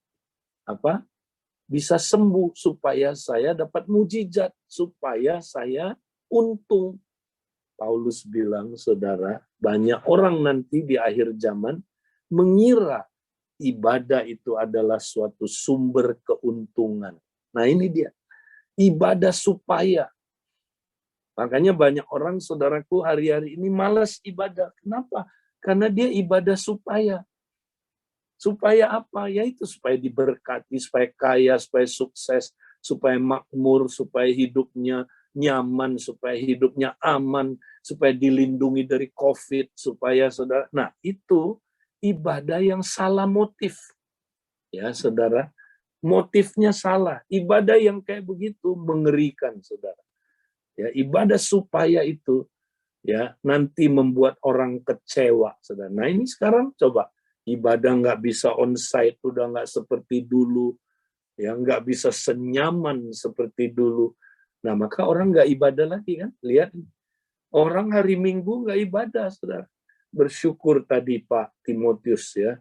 bisa sembuh, supaya saya dapat mujizat, supaya saya untung. Paulus bilang, saudara, banyak orang nanti di akhir zaman mengira ibadah itu adalah suatu sumber keuntungan. Nah ini dia, ibadah supaya. Makanya banyak orang, saudaraku, hari-hari ini malas ibadah. Kenapa? Karena dia ibadah supaya. Supaya apa? Yaitu supaya diberkati, supaya kaya, supaya sukses, supaya makmur, supaya hidupnya nyaman, supaya hidupnya aman, supaya dilindungi dari COVID, supaya saudara. Nah, itu ibadah yang salah motif. Ya, saudara. Motifnya salah. Ibadah yang kayak begitu mengerikan, saudara. Ya, ibadah supaya itu ya nanti membuat orang kecewa, saudara. Nah ini sekarang coba ibadah nggak bisa onsite, udah nggak seperti dulu, ya nggak bisa senyaman seperti dulu. Nah maka orang nggak ibadah lagi kan? Lihat orang hari Minggu nggak ibadah, saudara. Bersyukur tadi Pak Timotius ya.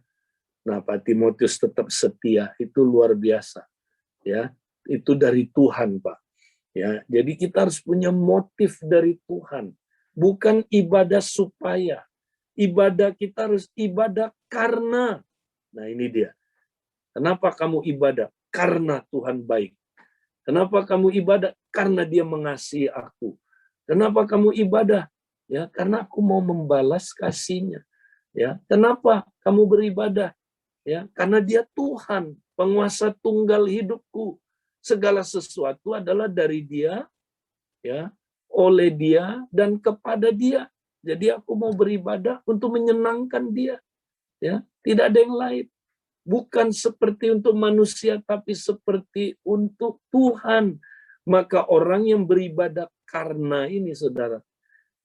Nah Pak Timotius tetap setia, itu luar biasa, ya. Itu dari Tuhan Pak. Ya, jadi kita harus punya motif dari Tuhan, bukan ibadah supaya. Ibadah kita harus ibadah karena. Nah, ini dia. Kenapa kamu ibadah? Karena Tuhan baik. Kenapa kamu ibadah? Karena Dia mengasihi aku. Kenapa kamu ibadah? Ya, karena aku mau membalas kasih-Nya. Ya, kenapa kamu beribadah? Ya, karena Dia Tuhan, penguasa tunggal hidupku. Segala sesuatu adalah dari Dia, ya, oleh Dia dan kepada Dia. Jadi aku mau beribadah untuk menyenangkan Dia, ya, tidak ada yang lain. Bukan seperti untuk manusia, tapi seperti untuk Tuhan. Maka orang yang beribadah karena ini, saudara,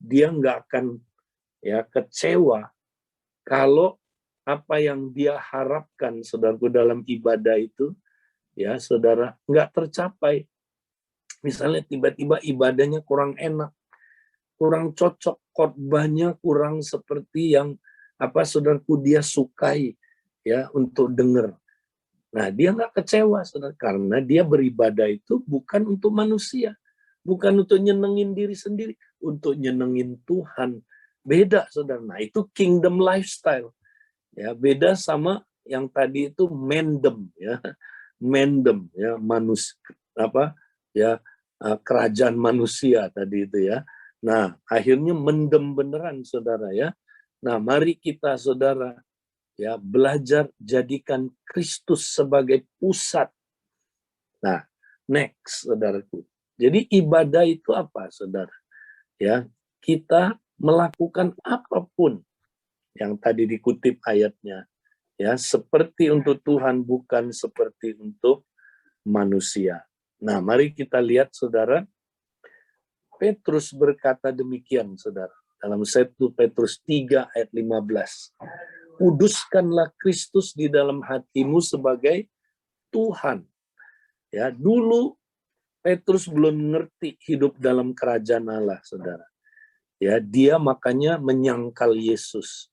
dia nggak akan ya kecewa kalau apa yang dia harapkan, saudaraku, dalam ibadah itu, ya saudara, nggak tercapai. Misalnya tiba-tiba ibadahnya kurang enak, kurang cocok, khotbahnya kurang seperti yang saudaraku dia sukai ya untuk dengar. Nah, dia nggak kecewa, saudara, karena dia beribadah itu bukan untuk manusia, bukan untuk nyenengin diri sendiri, untuk nyenengin Tuhan. Beda, saudara. Nah, itu kingdom lifestyle. Ya, beda sama yang tadi itu mendem, ya, mendem, ya, kerajaan manusia tadi itu ya. Nah, akhirnya mendem beneran, saudara ya. Nah, mari kita, saudara, ya, belajar jadikan Kristus sebagai pusat. Nah, next, saudaraku. Jadi ibadah itu apa, saudara? Ya, kita melakukan apapun yang tadi dikutip ayatnya, ya, seperti untuk Tuhan, bukan seperti untuk manusia. Nah, mari kita lihat, saudara. Petrus berkata demikian, saudara, dalam 1 Petrus 3 ayat 15. Kuduskanlah Kristus di dalam hatimu sebagai Tuhan. Ya, dulu Petrus belum ngerti hidup dalam kerajaan Allah, saudara. Ya, dia makanya menyangkal Yesus.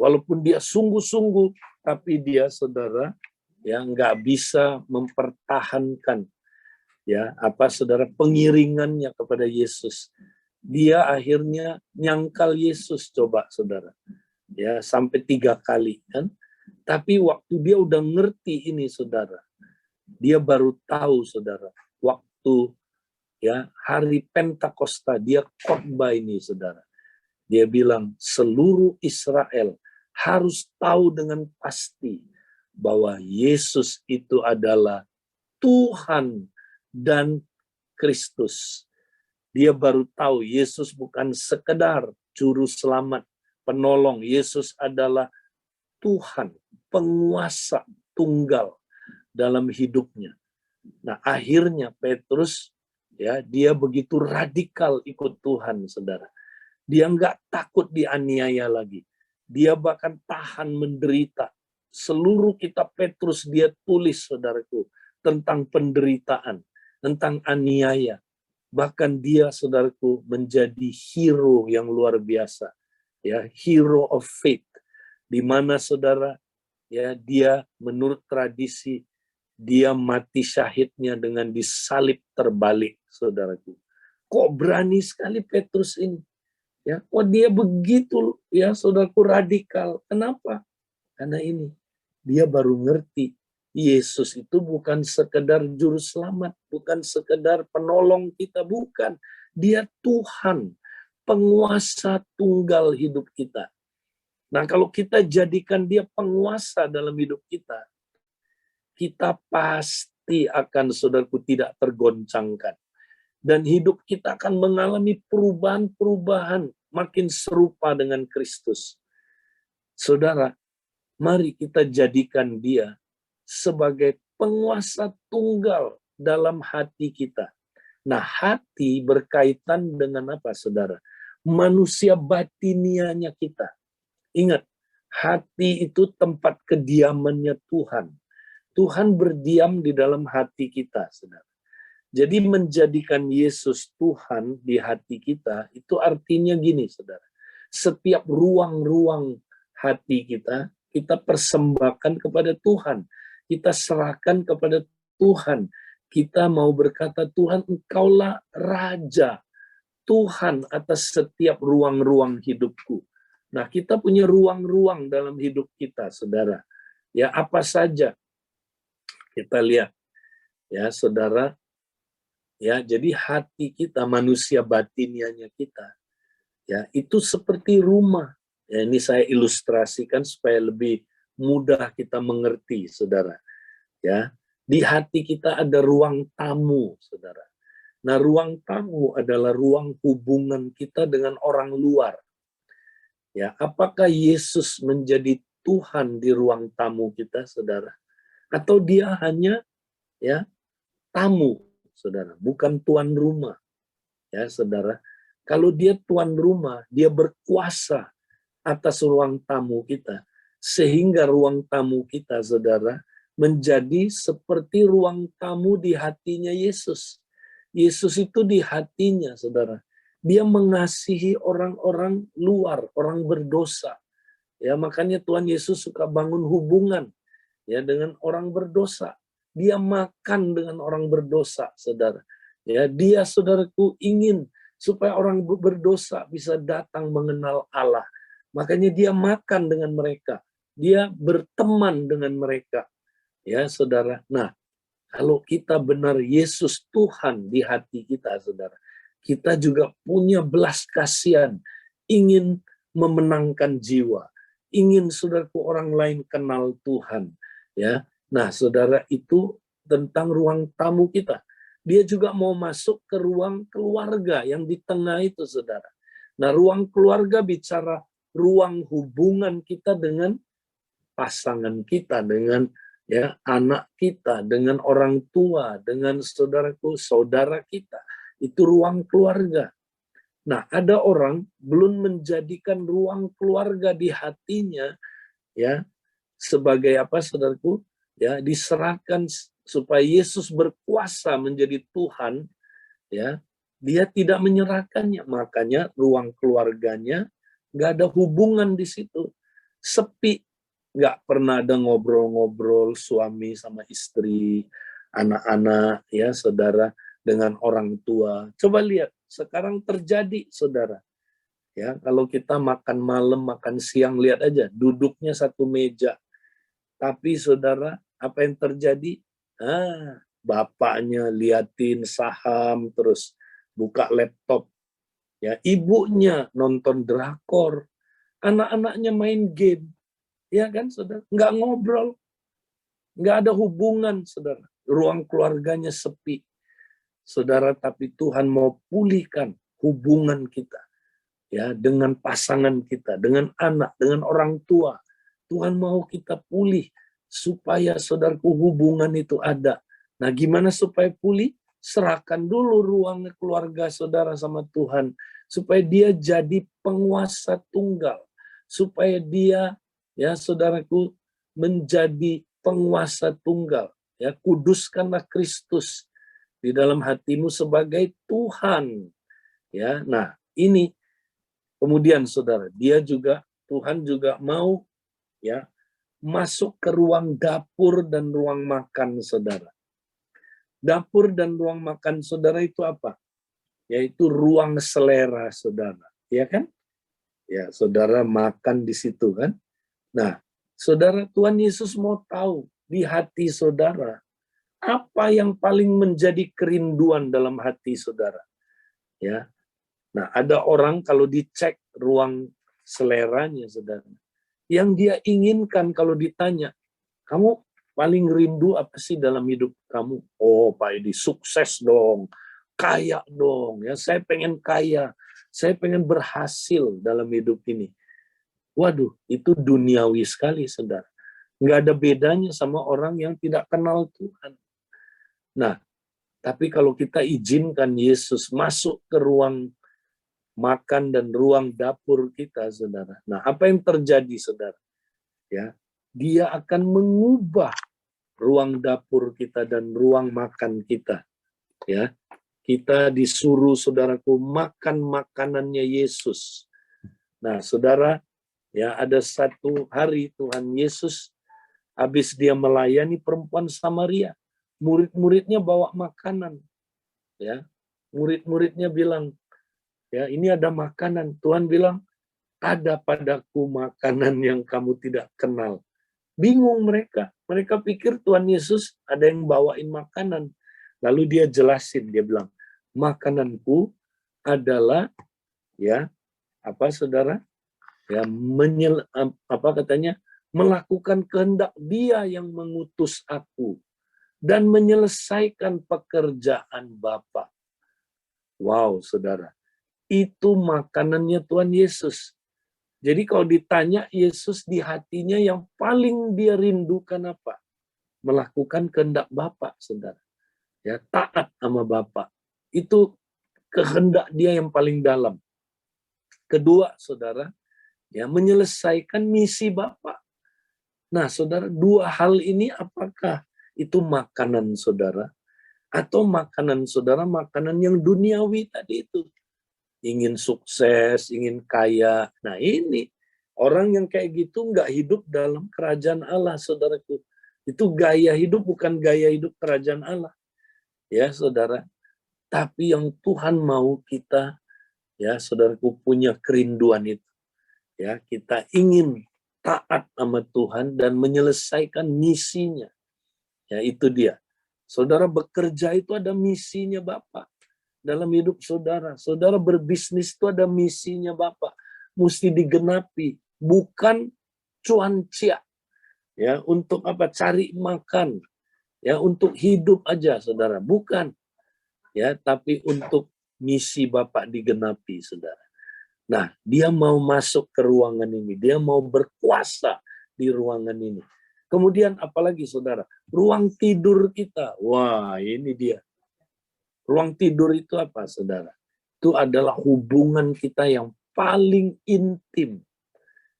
Walaupun dia sungguh-sungguh, tapi dia, saudara, ya nggak bisa mempertahankan ya saudara pengiringannya kepada Yesus. Dia akhirnya nyangkal Yesus, coba saudara. Ya, sampai 3 kali kan. Tapi waktu dia udah ngerti ini, saudara, dia baru tahu, saudara, waktu ya hari Pentakosta dia khotbah ini, saudara. Dia bilang seluruh Israel harus tahu dengan pasti bahwa Yesus itu adalah Tuhan dan Kristus. Dia baru tahu Yesus bukan sekedar juru selamat, penolong. Yesus adalah Tuhan, penguasa tunggal dalam hidupnya. Nah, akhirnya Petrus ya, dia begitu radikal ikut Tuhan, saudara. Dia nggak takut dianiaya lagi. Dia bahkan tahan menderita. Seluruh kitab Petrus dia tulis, saudaraku, tentang penderitaan, tentang aniaya. Bahkan dia, saudaraku, menjadi hero yang luar biasa. Ya, hero of faith. Di mana, saudara, ya, dia menurut tradisi dia mati syahidnya dengan disalib terbalik, saudaraku. Kok berani sekali Petrus ini? Ya, kok dia begitu, ya, saudaraku, radikal. Kenapa? Karena ini, dia baru ngerti Yesus itu bukan sekedar juru selamat, bukan sekedar penolong kita, bukan. Dia Tuhan, penguasa tunggal hidup kita. Nah, kalau kita jadikan dia penguasa dalam hidup kita pasti akan, saudaraku, tidak tergoncangkan. Dan hidup kita akan mengalami perubahan-perubahan, makin serupa dengan Kristus. Saudara, mari kita jadikan dia sebagai penguasa tunggal dalam hati kita. Nah, hati berkaitan dengan apa, saudara? Manusia batinianya kita. Ingat, hati itu tempat kediamannya Tuhan. Tuhan berdiam di dalam hati kita, saudara. Jadi menjadikan Yesus Tuhan di hati kita, itu artinya gini, saudara. Setiap ruang-ruang hati kita persembahkan kepada Tuhan. Kita serahkan kepada Tuhan. kita mau berkata, Tuhan, Engkaulah Raja, Tuhan atas setiap ruang-ruang hidupku. Nah, kita punya ruang-ruang dalam hidup kita, saudara. Ya, apa saja kita lihat, ya, saudara. Ya, jadi hati kita, manusia batinianya kita, ya, itu seperti rumah. Ya, ini saya ilustrasikan supaya lebih mudah kita mengerti, saudara. Ya, di hati kita ada ruang tamu, saudara. Nah, ruang tamu adalah ruang hubungan kita dengan orang luar. Ya, apakah Yesus menjadi Tuhan di ruang tamu kita, saudara? Atau dia hanya, ya, tamu, saudara, bukan tuan rumah, ya, saudara. Kalau dia tuan rumah, dia berkuasa atas ruang tamu kita, sehingga ruang tamu kita, saudara, menjadi seperti ruang tamu di hatinya Yesus. Yesus itu di hatinya, saudara. Dia mengasihi orang-orang luar, orang berdosa. Ya, makanya Tuhan Yesus suka bangun hubungan, ya, dengan orang berdosa. Dia makan dengan orang berdosa, saudara. Ya, dia, saudaraku, ingin supaya orang berdosa bisa datang mengenal Allah. Makanya dia makan dengan mereka. Dia berteman dengan mereka. Ya, saudara. Nah, kalau kita benar Yesus Tuhan di hati kita, saudara, kita juga punya belas kasihan, ingin memenangkan jiwa, ingin, saudaraku, orang lain kenal Tuhan. Ya, nah, saudara, itu tentang ruang tamu kita. Dia juga mau masuk ke ruang keluarga yang di tengah itu, saudara. Nah, ruang keluarga bicara ruang hubungan kita dengan pasangan kita, dengan, ya, anak kita, dengan orang tua, dengan saudaraku, saudara kita. Itu ruang keluarga. Nah, ada orang belum menjadikan ruang keluarga di hatinya, ya, sebagai apa, saudaraku, ya, diserahkan supaya Yesus berkuasa menjadi Tuhan, ya. Dia tidak menyerahkannya, makanya ruang keluarganya nggak ada hubungan di situ, sepi. Nggak pernah ada ngobrol-ngobrol suami sama istri, anak-anak, ya, saudara, dengan orang tua. Coba lihat, sekarang terjadi, saudara. Ya, kalau kita makan malam, makan siang, lihat aja, duduknya satu meja. Tapi, saudara, apa yang terjadi? Bapaknya liatin saham, terus buka laptop. Ya, ibunya nonton drakor, anak-anaknya main game. Ya kan, saudara? Nggak ngobrol, nggak ada hubungan, saudara. Ruang keluarganya sepi, saudara. Tapi Tuhan mau pulihkan hubungan kita, ya, dengan pasangan kita, dengan anak, dengan orang tua. Tuhan mau kita pulih supaya, saudaraku, hubungan itu ada. Nah, gimana supaya pulih? Serahkan dulu ruang keluarga saudara sama Tuhan, supaya dia jadi penguasa tunggal, supaya dia, ya, saudaraku, menjadi penguasa tunggal. Ya, kuduskanlah Kristus di dalam hatimu sebagai Tuhan. Ya, nah, ini kemudian, saudara, Tuhan juga mau, ya, masuk ke ruang dapur dan ruang makan, saudara. Dapur dan ruang makan, saudara, itu apa? Yaitu ruang selera, saudara. Ya kan? Ya, saudara makan di situ kan? Nah, saudara, Tuhan Yesus mau tahu di hati saudara, apa yang paling menjadi kerinduan dalam hati saudara. Ya. Nah, ada orang kalau dicek ruang seleranya, saudara, yang dia inginkan kalau ditanya, kamu paling rindu apa sih dalam hidup kamu? Oh, Pak Edi, sukses dong, kaya dong. Ya, saya pengen kaya, saya pengen berhasil dalam hidup ini. Waduh, itu duniawi sekali, saudara. Nggak ada bedanya sama orang yang tidak kenal Tuhan. Nah, tapi kalau kita izinkan Yesus masuk ke ruang makan dan ruang dapur kita, saudara. Nah, apa yang terjadi, saudara? Ya, dia akan mengubah ruang dapur kita dan ruang makan kita. Ya, kita disuruh, saudaraku, makan makanannya Yesus. Nah, saudara, ya, ada satu hari Tuhan Yesus habis dia melayani perempuan Samaria. murid-muridnya bawa makanan, ya. Murid-muridnya bilang, ya, ini ada makanan. Tuhan bilang, ada padaku makanan yang kamu tidak kenal. Bingung mereka. Mereka pikir Tuhan Yesus ada yang bawain makanan. Lalu dia jelasin, dia bilang, makananku adalah, ya, apa saudara? Ya, melakukan kehendak Dia yang mengutus aku dan menyelesaikan pekerjaan Bapa. Wow, saudara. Itu makanannya Tuhan Yesus. Jadi kalau ditanya Yesus di hatinya yang paling dia rindukan apa? Melakukan kehendak Bapa, saudara. Ya, taat sama Bapa. Itu kehendak dia yang paling dalam. Kedua, saudara, ya, menyelesaikan misi Bapa. Nah, saudara, dua hal ini apakah itu makanan saudara? Atau makanan saudara, makanan yang duniawi tadi itu? Ingin sukses, ingin kaya. Nah, ini orang yang kayak gitu nggak hidup dalam kerajaan Allah, saudaraku. Itu gaya hidup, bukan gaya hidup kerajaan Allah. Ya, saudara. Tapi yang Tuhan mau kita, ya, saudaraku, punya kerinduan itu. Ya, kita ingin taat sama Tuhan dan menyelesaikan misinya. Ya, itu dia. Saudara bekerja itu ada misinya Bapak dalam hidup saudara. Saudara berbisnis itu ada misinya Bapak. Mesti digenapi, bukan cuancia. Ya, untuk apa? Cari makan. Ya, untuk hidup aja, saudara. Bukan. Ya, tapi untuk misi Bapak digenapi, saudara. Nah, dia mau masuk ke ruangan ini. Dia mau berkuasa di ruangan ini. Kemudian apalagi, saudara? Ruang tidur kita. Wah, ini dia. Ruang tidur itu apa, saudara? Itu adalah hubungan kita yang paling intim.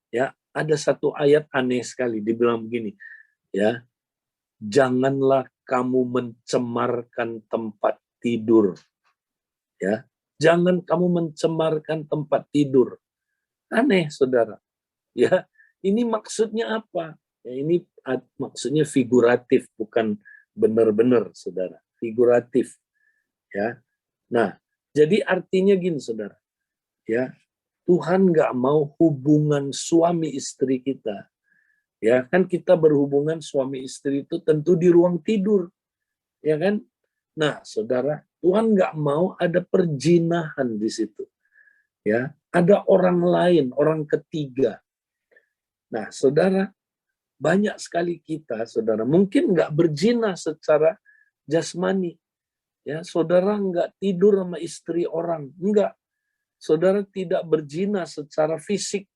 Ya, ada satu ayat aneh sekali. Dibilang begini, ya, janganlah kamu mencemarkan tempat tidur. Ya, jangan kamu mencemarkan tempat tidur. Aneh, saudara. Ya, ini maksudnya apa? Ya, ini maksudnya figuratif, bukan benar-benar, saudara. Figuratif. Ya. Nah, jadi artinya gini, saudara. Ya, Tuhan nggak mau hubungan suami istri kita. Ya, kan kita berhubungan suami istri itu tentu di ruang tidur. Ya kan? Nah, saudara, Tuhan nggak mau ada perjinahan di situ. Ya, ada orang lain, orang ketiga. Nah, saudara, banyak sekali kita, saudara, mungkin nggak berzina secara jasmani. Ya, saudara nggak tidur sama istri orang, enggak. Saudara tidak berzina secara fisik,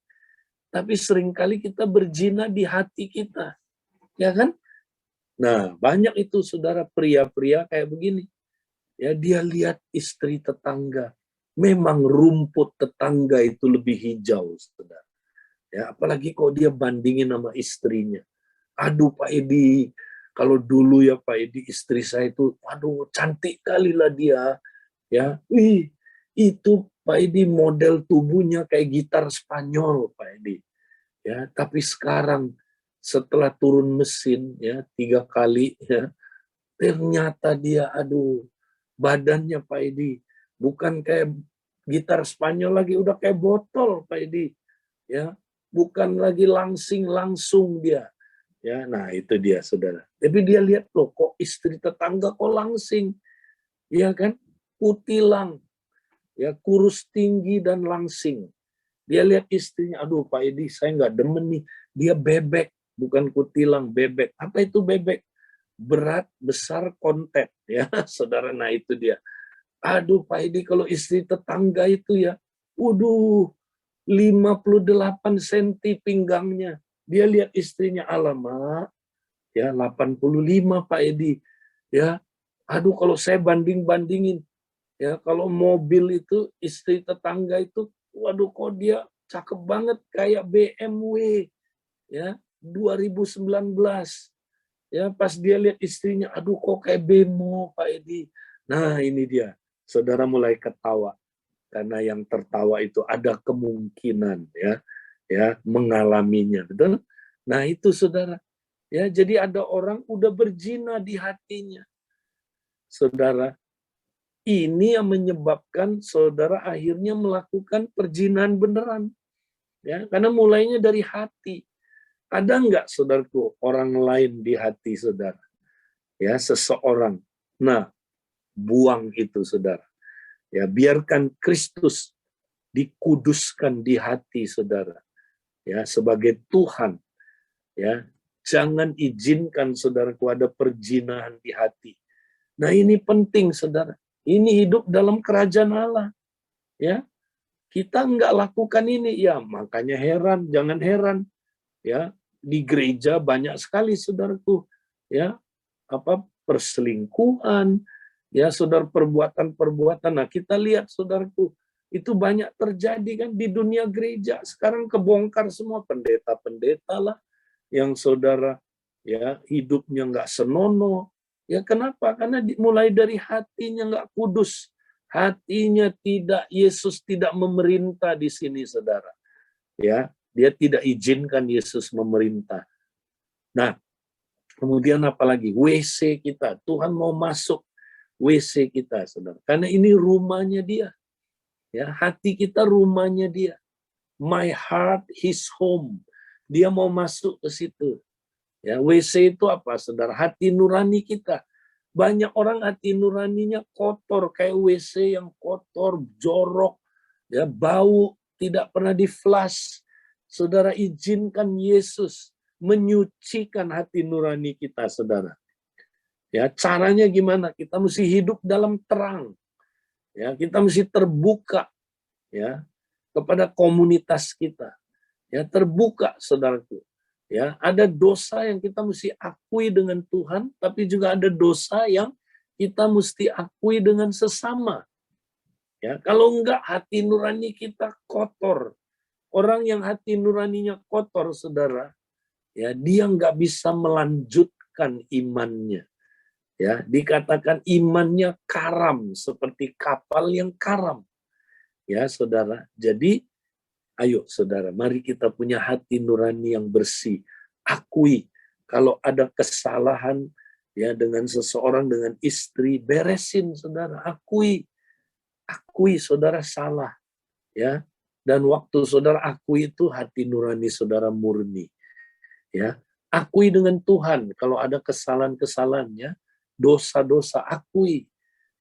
tapi seringkali kita berzina di hati kita. Ya kan? Nah, banyak itu saudara pria-pria kayak begini. Ya, dia lihat istri tetangga. Memang rumput tetangga itu lebih hijau, saudara. Ya, apalagi kalau dia bandingin sama istrinya. Aduh Pak Edi, kalau dulu ya Pak Edi, istri saya itu, aduh cantik kali lah dia. Ya, wih, itu Pak Edi model tubuhnya kayak gitar Spanyol Pak Edi. Ya, tapi sekarang setelah turun mesin ya 3 kali ya, ternyata dia, aduh, badannya Pak Edi bukan kayak gitar Spanyol lagi, udah kayak botol Pak Edi. Ya, bukan lagi langsing-langsung dia. Ya, nah itu dia saudara. Tapi dia lihat loh, kok istri tetangga kok langsing, ya kan? Kutilang, ya, kurus tinggi dan langsing. Dia lihat istrinya, aduh Pak Edi, saya nggak demen nih. Dia bebek, bukan kutilang, bebek. Apa itu bebek? Berat, besar, kontet, ya saudara. Nah itu dia. Aduh Pak Edi, kalau istri tetangga itu ya, waduh, 58 cm pinggangnya. Dia lihat istrinya, alamak, ya 85 Pak Edi. Ya, aduh kalau saya banding-bandingin, ya kalau mobil itu istri tetangga itu, waduh kok dia cakep banget kayak BMW, ya 2019. Ya pas dia lihat istrinya, aduh kok kayak bemo Pak Edi. Nah ini dia, saudara mulai ketawa karena yang tertawa itu ada kemungkinan ya mengalaminya, betul? Nah itu saudara, ya jadi ada orang udah berzina di hatinya, saudara, ini yang menyebabkan saudara akhirnya melakukan perzinahan beneran. Ya, karena mulainya dari hati. Ada nggak, saudaraku, orang lain di hati saudara? Ya, seseorang. Nah, buang itu, saudara. Ya, biarkan Kristus dikuduskan di hati saudara. Ya, sebagai Tuhan. Ya, jangan izinkan saudaraku ada perzinahan di hati. Nah, ini penting, saudara. Ini hidup dalam kerajaan Allah. Ya, kita nggak lakukan ini, ya makanya heran, jangan heran. Ya, di gereja banyak sekali, saudaraku. Ya, perselingkuhan, ya saudara, perbuatan-perbuatan. Nah, kita lihat, saudaraku, itu banyak terjadi kan di dunia gereja. Sekarang kebongkar semua, pendeta-pendeta lah yang saudara ya hidupnya nggak senonoh. Ya kenapa? Karena mulai dari hatinya nggak kudus. Hatinya tidak, Yesus tidak memerintah di sini, saudara. Ya, dia tidak izinkan Yesus memerintah. Nah, kemudian apalagi WC kita, Tuhan mau masuk WC kita, saudara. Karena ini rumahnya dia. Ya, hati kita rumahnya dia. My heart, his home. Dia mau masuk ke situ. Ya, WC itu apa, saudara? Hati nurani kita. Banyak orang hati nuraninya kotor, kayak WC yang kotor, jorok, ya bau, tidak pernah di-flush. Saudara, izinkan Yesus menyucikan hati nurani kita, saudara. Ya, caranya gimana? Kita mesti hidup dalam terang. Ya, kita mesti terbuka ya kepada komunitas kita. Ya, terbuka, saudaraku. Ya, ada dosa yang kita mesti akui dengan Tuhan, tapi juga ada dosa yang kita mesti akui dengan sesama. Ya, kalau enggak, hati nurani kita kotor. Orang yang hati nuraninya kotor, saudara, ya dia enggak bisa melanjutkan imannya. Ya, dikatakan imannya karam, seperti kapal yang karam. Ya, saudara. Jadi ayo, saudara, mari kita punya hati nurani yang bersih. Akui kalau ada kesalahan ya dengan seseorang, dengan istri, beresin, saudara. Akui saudara salah, ya. Dan waktu saudara akui itu, hati nurani saudara murni, ya. Akui dengan Tuhan kalau ada kesalahan-kesalahannya, dosa-dosa, akui,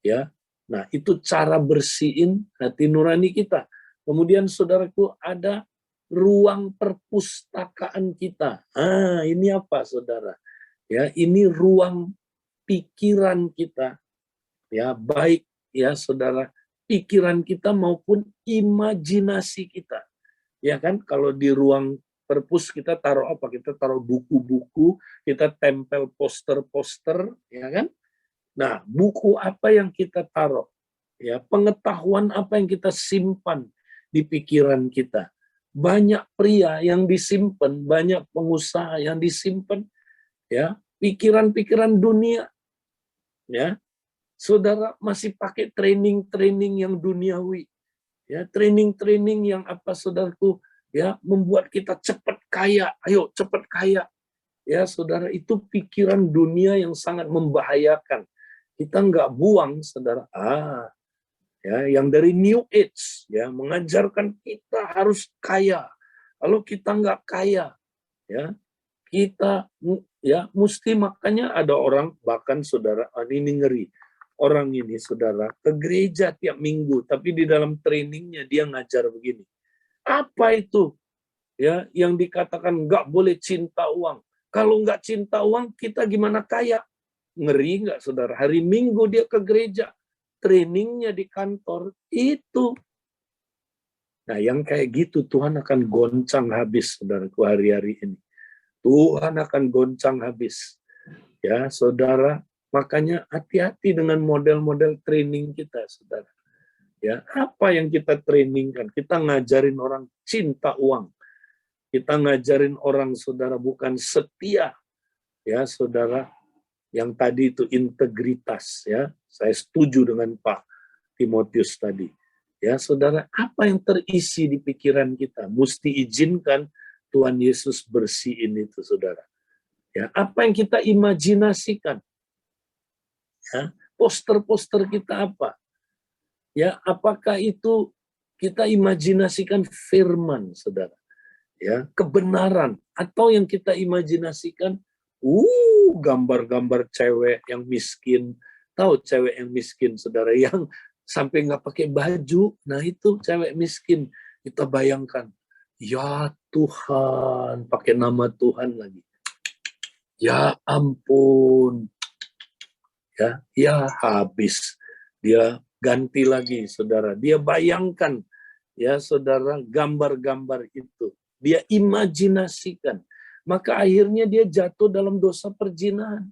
ya. Nah, itu cara bersihin hati nurani kita. Kemudian, saudaraku, ada ruang perpustakaan kita. Ini apa, saudara? Ya, ini ruang pikiran kita. Ya, baik ya, saudara, pikiran kita maupun imajinasi kita. Ya kan, kalau di ruang perpus kita taruh apa? Kita taruh buku-buku, kita tempel poster-poster, ya kan? Nah, buku apa yang kita taruh? Ya, pengetahuan apa yang kita simpan di pikiran kita. Banyak pria yang disimpan, banyak pengusaha yang disimpan, ya, pikiran-pikiran dunia. Ya, saudara masih pakai training-training yang duniawi. Ya, training-training yang apa, saudaraku, ya, membuat kita cepat kaya. Ayo, cepat kaya. Ya, saudara, itu pikiran dunia yang sangat membahayakan. Kita nggak buang, saudara. Ya, yang dari New Age, ya, mengajarkan kita harus kaya. Kalau kita nggak kaya, ya, kita ya mesti, makanya ada orang, bahkan saudara, ini ngeri. Orang ini, saudara, ke gereja tiap minggu, tapi di dalam trainingnya dia ngajar begini. Apa itu? Ya, yang dikatakan nggak boleh cinta uang. Kalau nggak cinta uang, kita gimana kaya? Ngeri nggak, saudara? Hari Minggu dia ke gereja, trainingnya di kantor, itu. Nah, yang kayak gitu Tuhan akan goncang habis, saudaraku, hari-hari ini. Tuhan akan goncang habis. Ya, saudara, makanya hati-hati dengan model-model training kita, saudara. Ya, apa yang kita trainingkan? Kita ngajarin orang cinta uang. Kita ngajarin orang, saudara, bukan setia. Ya, saudara, yang tadi itu integritas, ya. Saya setuju dengan Pak Timotius tadi. Ya, saudara, apa yang terisi di pikiran kita? Mesti izinkan Tuhan Yesus bersihin itu, saudara. Ya, apa yang kita imajinasikan? Ya, poster-poster kita apa? Ya, apakah itu kita imajinasikan firman, saudara? Ya, kebenaran, atau yang kita imajinasikan, gambar-gambar cewek yang miskin. Tahu cewek yang miskin, saudara, yang sampai nggak pakai baju. Nah, itu cewek miskin. Kita bayangkan, ya Tuhan, pakai nama Tuhan lagi. Ya ampun, ya habis. Dia ganti lagi, saudara. Dia bayangkan, ya saudara, gambar-gambar itu. Dia imajinasikan. Maka akhirnya dia jatuh dalam dosa perzinahan.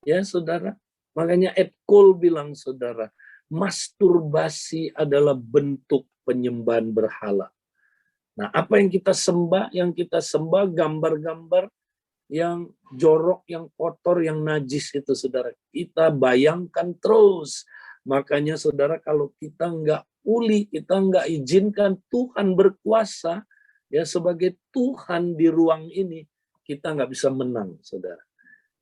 Ya saudara. Makanya Ed Cole bilang, saudara, masturbasi adalah bentuk penyembahan berhala. Nah, apa yang kita sembah? Yang kita sembah gambar-gambar yang jorok, yang kotor, yang najis itu, saudara. Kita bayangkan terus. Makanya, saudara, kalau kita nggak pulih, kita nggak izinkan Tuhan berkuasa, ya sebagai Tuhan di ruang ini, kita nggak bisa menang, saudara.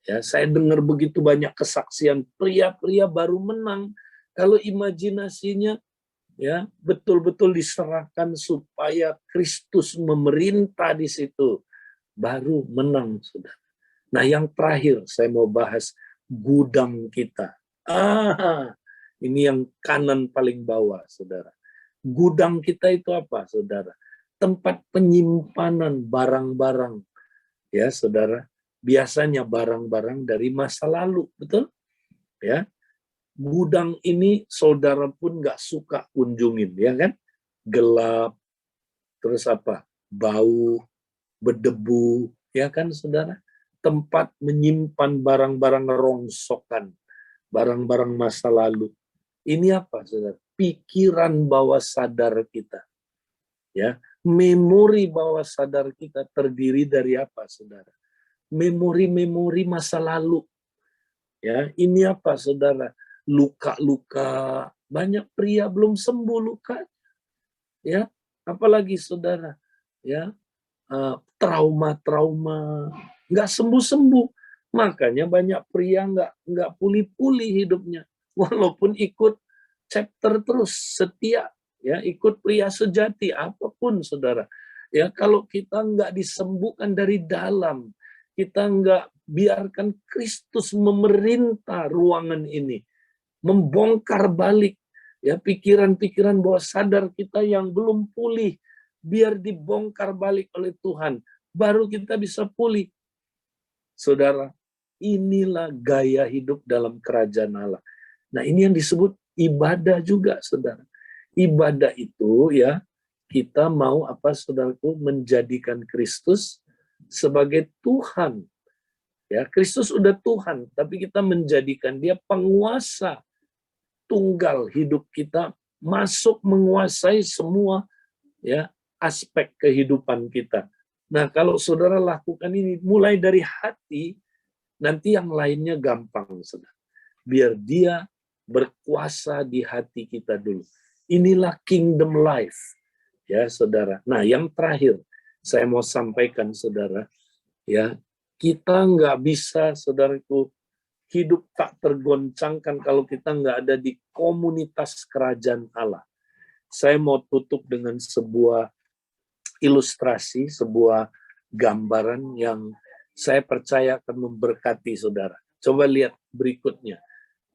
Ya, saya dengar begitu banyak kesaksian pria-pria baru menang kalau imajinasinya ya betul-betul diserahkan supaya Kristus memerintah di situ, baru menang, saudara. Nah, yang terakhir saya mau bahas gudang kita. Ini yang kanan paling bawah, saudara. Gudang kita itu apa, saudara? Tempat penyimpanan barang-barang, ya, saudara. Biasanya barang-barang dari masa lalu, betul? Ya, gudang ini saudara pun nggak suka kunjungin, ya kan? Gelap, terus apa? Bau, berdebu, ya kan, saudara? Tempat menyimpan barang-barang rongsokan, barang-barang masa lalu. Ini apa, saudara? Pikiran bawah sadar kita. Ya, memori bawah sadar kita terdiri dari apa, saudara? Memori-memori masa lalu. Ya, ini apa, saudara? Luka-luka. Banyak pria belum sembuh luka. Ya, apalagi, saudara? Ya, trauma-trauma, nggak sembuh-sembuh. Makanya banyak pria nggak pulih-pulih hidupnya. Walaupun ikut chapter terus, setia, ya ikut pria sejati, apapun, saudara. Ya, kalau kita nggak disembuhkan dari dalam, kita nggak biarkan Kristus memerintah ruangan ini, membongkar balik ya pikiran-pikiran bawah sadar kita yang belum pulih, biar dibongkar balik oleh Tuhan, baru kita bisa pulih. Saudara, inilah gaya hidup dalam kerajaan Allah. Nah, ini yang disebut ibadah juga, saudara. Ibadah itu ya, kita mau apa, saudaraku, menjadikan Kristus sebagai Tuhan. Ya, Kristus udah Tuhan, tapi kita menjadikan dia penguasa tunggal hidup kita, masuk menguasai semua ya aspek kehidupan kita. Nah, kalau saudara lakukan ini mulai dari hati, nanti yang lainnya gampang, saudara. Biar dia berkuasa di hati kita dulu. Inilah kingdom life, ya saudara. Nah, yang terakhir saya mau sampaikan, saudara, ya kita nggak bisa, saudaraku, hidup tak tergoncangkan kalau kita nggak ada di komunitas kerajaan Allah. Saya mau tutup dengan sebuah ilustrasi, sebuah gambaran yang saya percaya akan memberkati saudara. Coba lihat berikutnya.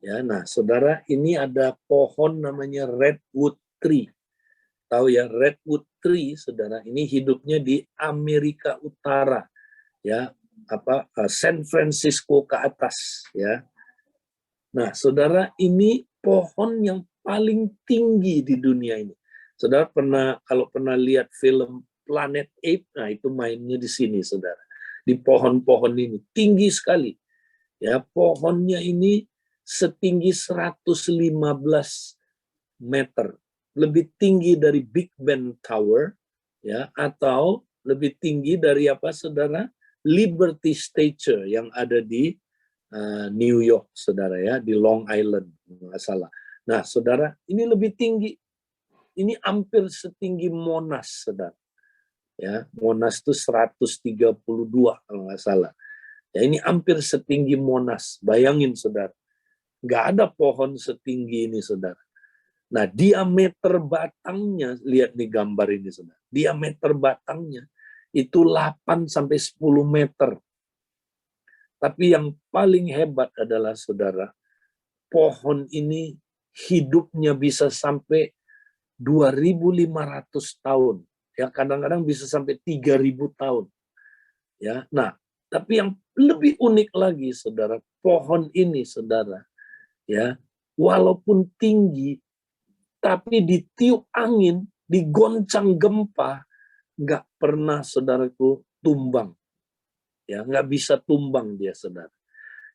Ya, nah, saudara, ini ada pohon namanya redwood tree. Tahu ya, redwood tree, saudara, ini hidupnya di Amerika Utara. Ya, San Francisco ke atas, ya. Nah, saudara, ini pohon yang paling tinggi di dunia ini. Saudara kalau pernah lihat film Planet Ape, nah itu mainnya di sini, saudara. Di pohon-pohon ini tinggi sekali. Ya, pohonnya ini setinggi 115 meter, lebih tinggi dari Big Ben Tower, ya, atau lebih tinggi dari apa, saudara? Liberty Statue yang ada di New York, saudara, ya, di Long Island, nggak salah. Nah, saudara, ini lebih tinggi. Ini hampir setinggi Monas, saudara. Ya, Monas itu 132 kalau nggak salah. Ya, ini hampir setinggi Monas. Bayangin, saudara. Nggak ada pohon setinggi ini, saudara. Nah, diameter batangnya, lihat nih gambar ini, saudara. Diameter batangnya itu 8 sampai 10 meter. Tapi yang paling hebat adalah, saudara, pohon ini hidupnya bisa sampai 2.500 tahun. Ya, kadang-kadang bisa sampai 3.000 tahun. Ya, nah, tapi yang lebih unik lagi, saudara, pohon ini, saudara, ya, walaupun tinggi, tapi ditiup angin, digoncang gempa, nggak pernah, saudaraku, tumbang. Ya, nggak bisa tumbang dia, saudara.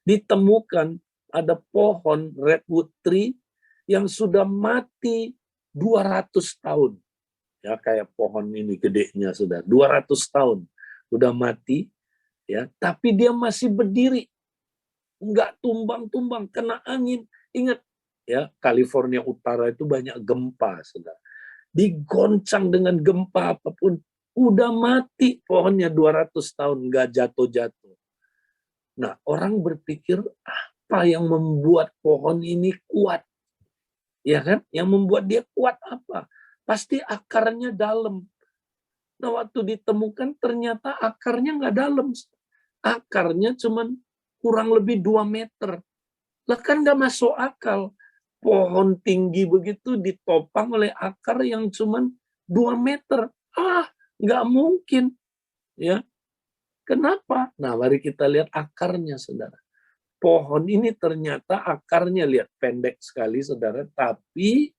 Ditemukan ada pohon redwood tree yang sudah mati 200 tahun. Ya, kayak pohon ini gedenya, saudara. 200 tahun udah mati, ya, tapi dia masih berdiri. Nggak tumbang-tumbang, kena angin. Ingat, ya, California Utara itu banyak gempa, saudara. Digoncang dengan gempa apapun, udah mati pohonnya 200 tahun, nggak jatuh-jatuh. Nah, orang berpikir, apa yang membuat pohon ini kuat? Ya kan? Yang membuat dia kuat apa? Pasti akarnya dalam. Nah, waktu ditemukan ternyata akarnya nggak dalam. Akarnya cuman kurang lebih 2 meter. Lah kan nggak masuk akal. Pohon tinggi begitu ditopang oleh akar yang cuman 2 meter. Nggak mungkin. Ya, kenapa? Nah, mari kita lihat akarnya, saudara. Pohon ini ternyata akarnya, lihat, pendek sekali, saudara. Tapi,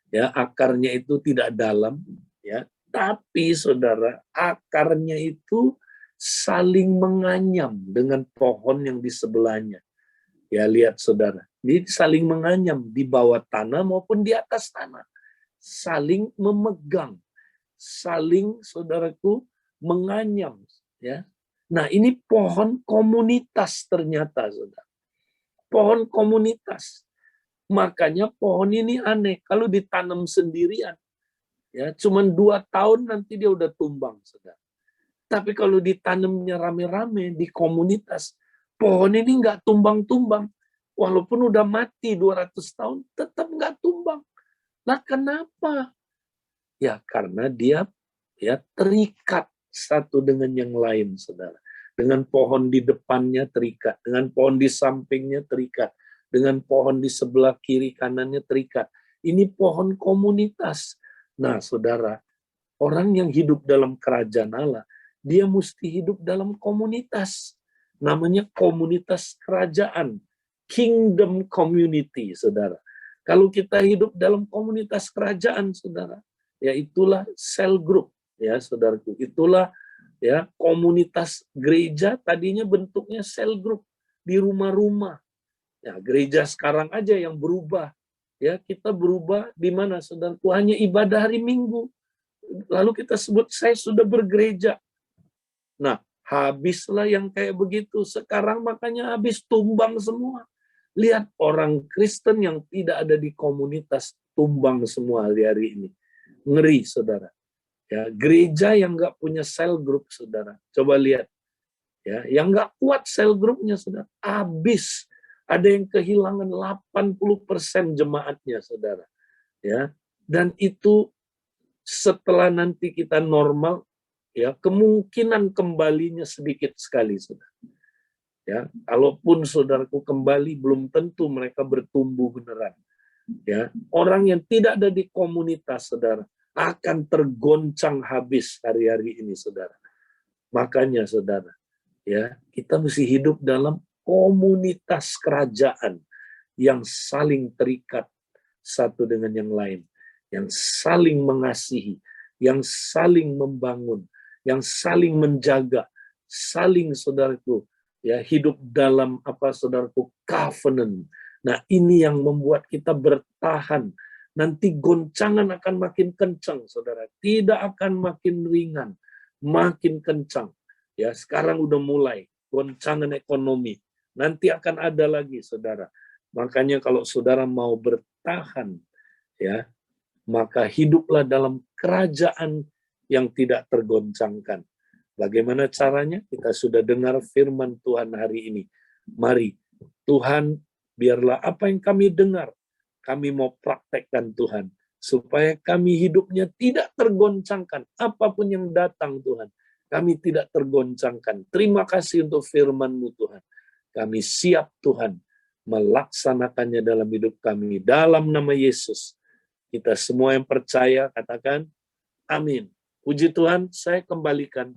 ya, akarnya itu tidak dalam, ya. Tapi, saudara, akarnya itu saling menganyam dengan pohon yang di sebelahnya. Ya, lihat, saudara. Jadi saling menganyam di bawah tanah maupun di atas tanah. Saling memegang. Saling, saudaraku, menganyam. Ya. Nah, ini pohon komunitas ternyata, saudara. Pohon komunitas. Makanya pohon ini aneh. Kalau ditanam sendirian, ya, cuman 2 tahun nanti dia udah tumbang, saudara. Tapi kalau ditanamnya rame-rame di komunitas, pohon ini nggak tumbang-tumbang. Walaupun udah mati 200 tahun, tetap nggak tumbang. Lah kenapa? Ya karena dia, ya, terikat satu dengan yang lain, saudara. Dengan pohon di depannya terikat, dengan pohon di sampingnya terikat, dengan pohon di sebelah kiri kanannya terikat. Ini pohon komunitas. Nah, saudara, orang yang hidup dalam kerajaan Allah, dia mesti hidup dalam komunitas. Namanya komunitas kerajaan. Kingdom community, saudara. Kalau kita hidup dalam komunitas kerajaan, saudara, ya itulah cell group, ya, saudaraku. Itulah, ya, komunitas gereja tadinya bentuknya cell group di rumah-rumah. Ya, gereja sekarang aja yang berubah. Ya, kita berubah di mana, saudaraku? Hanya ibadah hari Minggu. Lalu kita sebut, saya sudah bergereja. Nah, habislah yang kayak begitu. Sekarang makanya habis, tumbang semua. Lihat orang Kristen yang tidak ada di komunitas, tumbang semua hari-hari ini. Ngeri, saudara. Ya, gereja yang nggak punya cell group, saudara. Coba lihat. Ya, yang nggak kuat cell groupnya, saudara. Habis. Ada yang kehilangan 80% jemaatnya, saudara. Ya, dan itu setelah nanti kita normal, ya, kemungkinan kembalinya sedikit sekali, saudara. Ya, kalaupun saudaraku kembali, belum tentu mereka bertumbuh beneran. Ya, orang yang tidak ada di komunitas, saudara, akan tergoncang habis hari-hari ini, saudara. Makanya, saudara, ya, kita mesti hidup dalam komunitas kerajaan yang saling terikat satu dengan yang lain, yang saling mengasihi, yang saling membangun, yang saling menjaga, saling, saudaraku, ya, hidup dalam apa, saudaraku, covenant. Nah, ini yang membuat kita bertahan. Nanti goncangan akan makin kencang, saudara. Tidak akan makin ringan, makin kencang. Ya, sekarang udah mulai goncangan ekonomi. Nanti akan ada lagi, saudara. Makanya kalau saudara mau bertahan, ya, maka hiduplah dalam kerajaan yang tidak tergoncangkan. Bagaimana caranya? Kita sudah dengar firman Tuhan hari ini. Mari, Tuhan Biarlah apa yang kami dengar, kami mau praktekkan Tuhan. Supaya kami hidupnya tidak tergoncangkan. Apapun yang datang Tuhan, kami tidak tergoncangkan. Terima kasih untuk firman-Mu Tuhan. Kami siap Tuhan melaksanakannya dalam hidup kami. Dalam nama Yesus, kita semua yang percaya katakan amin. Puji Tuhan, saya kembalikan.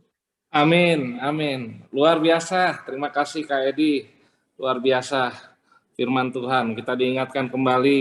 Amin, amin. Luar biasa. Terima kasih Kak Edi. Luar biasa firman Tuhan. Kita diingatkan kembali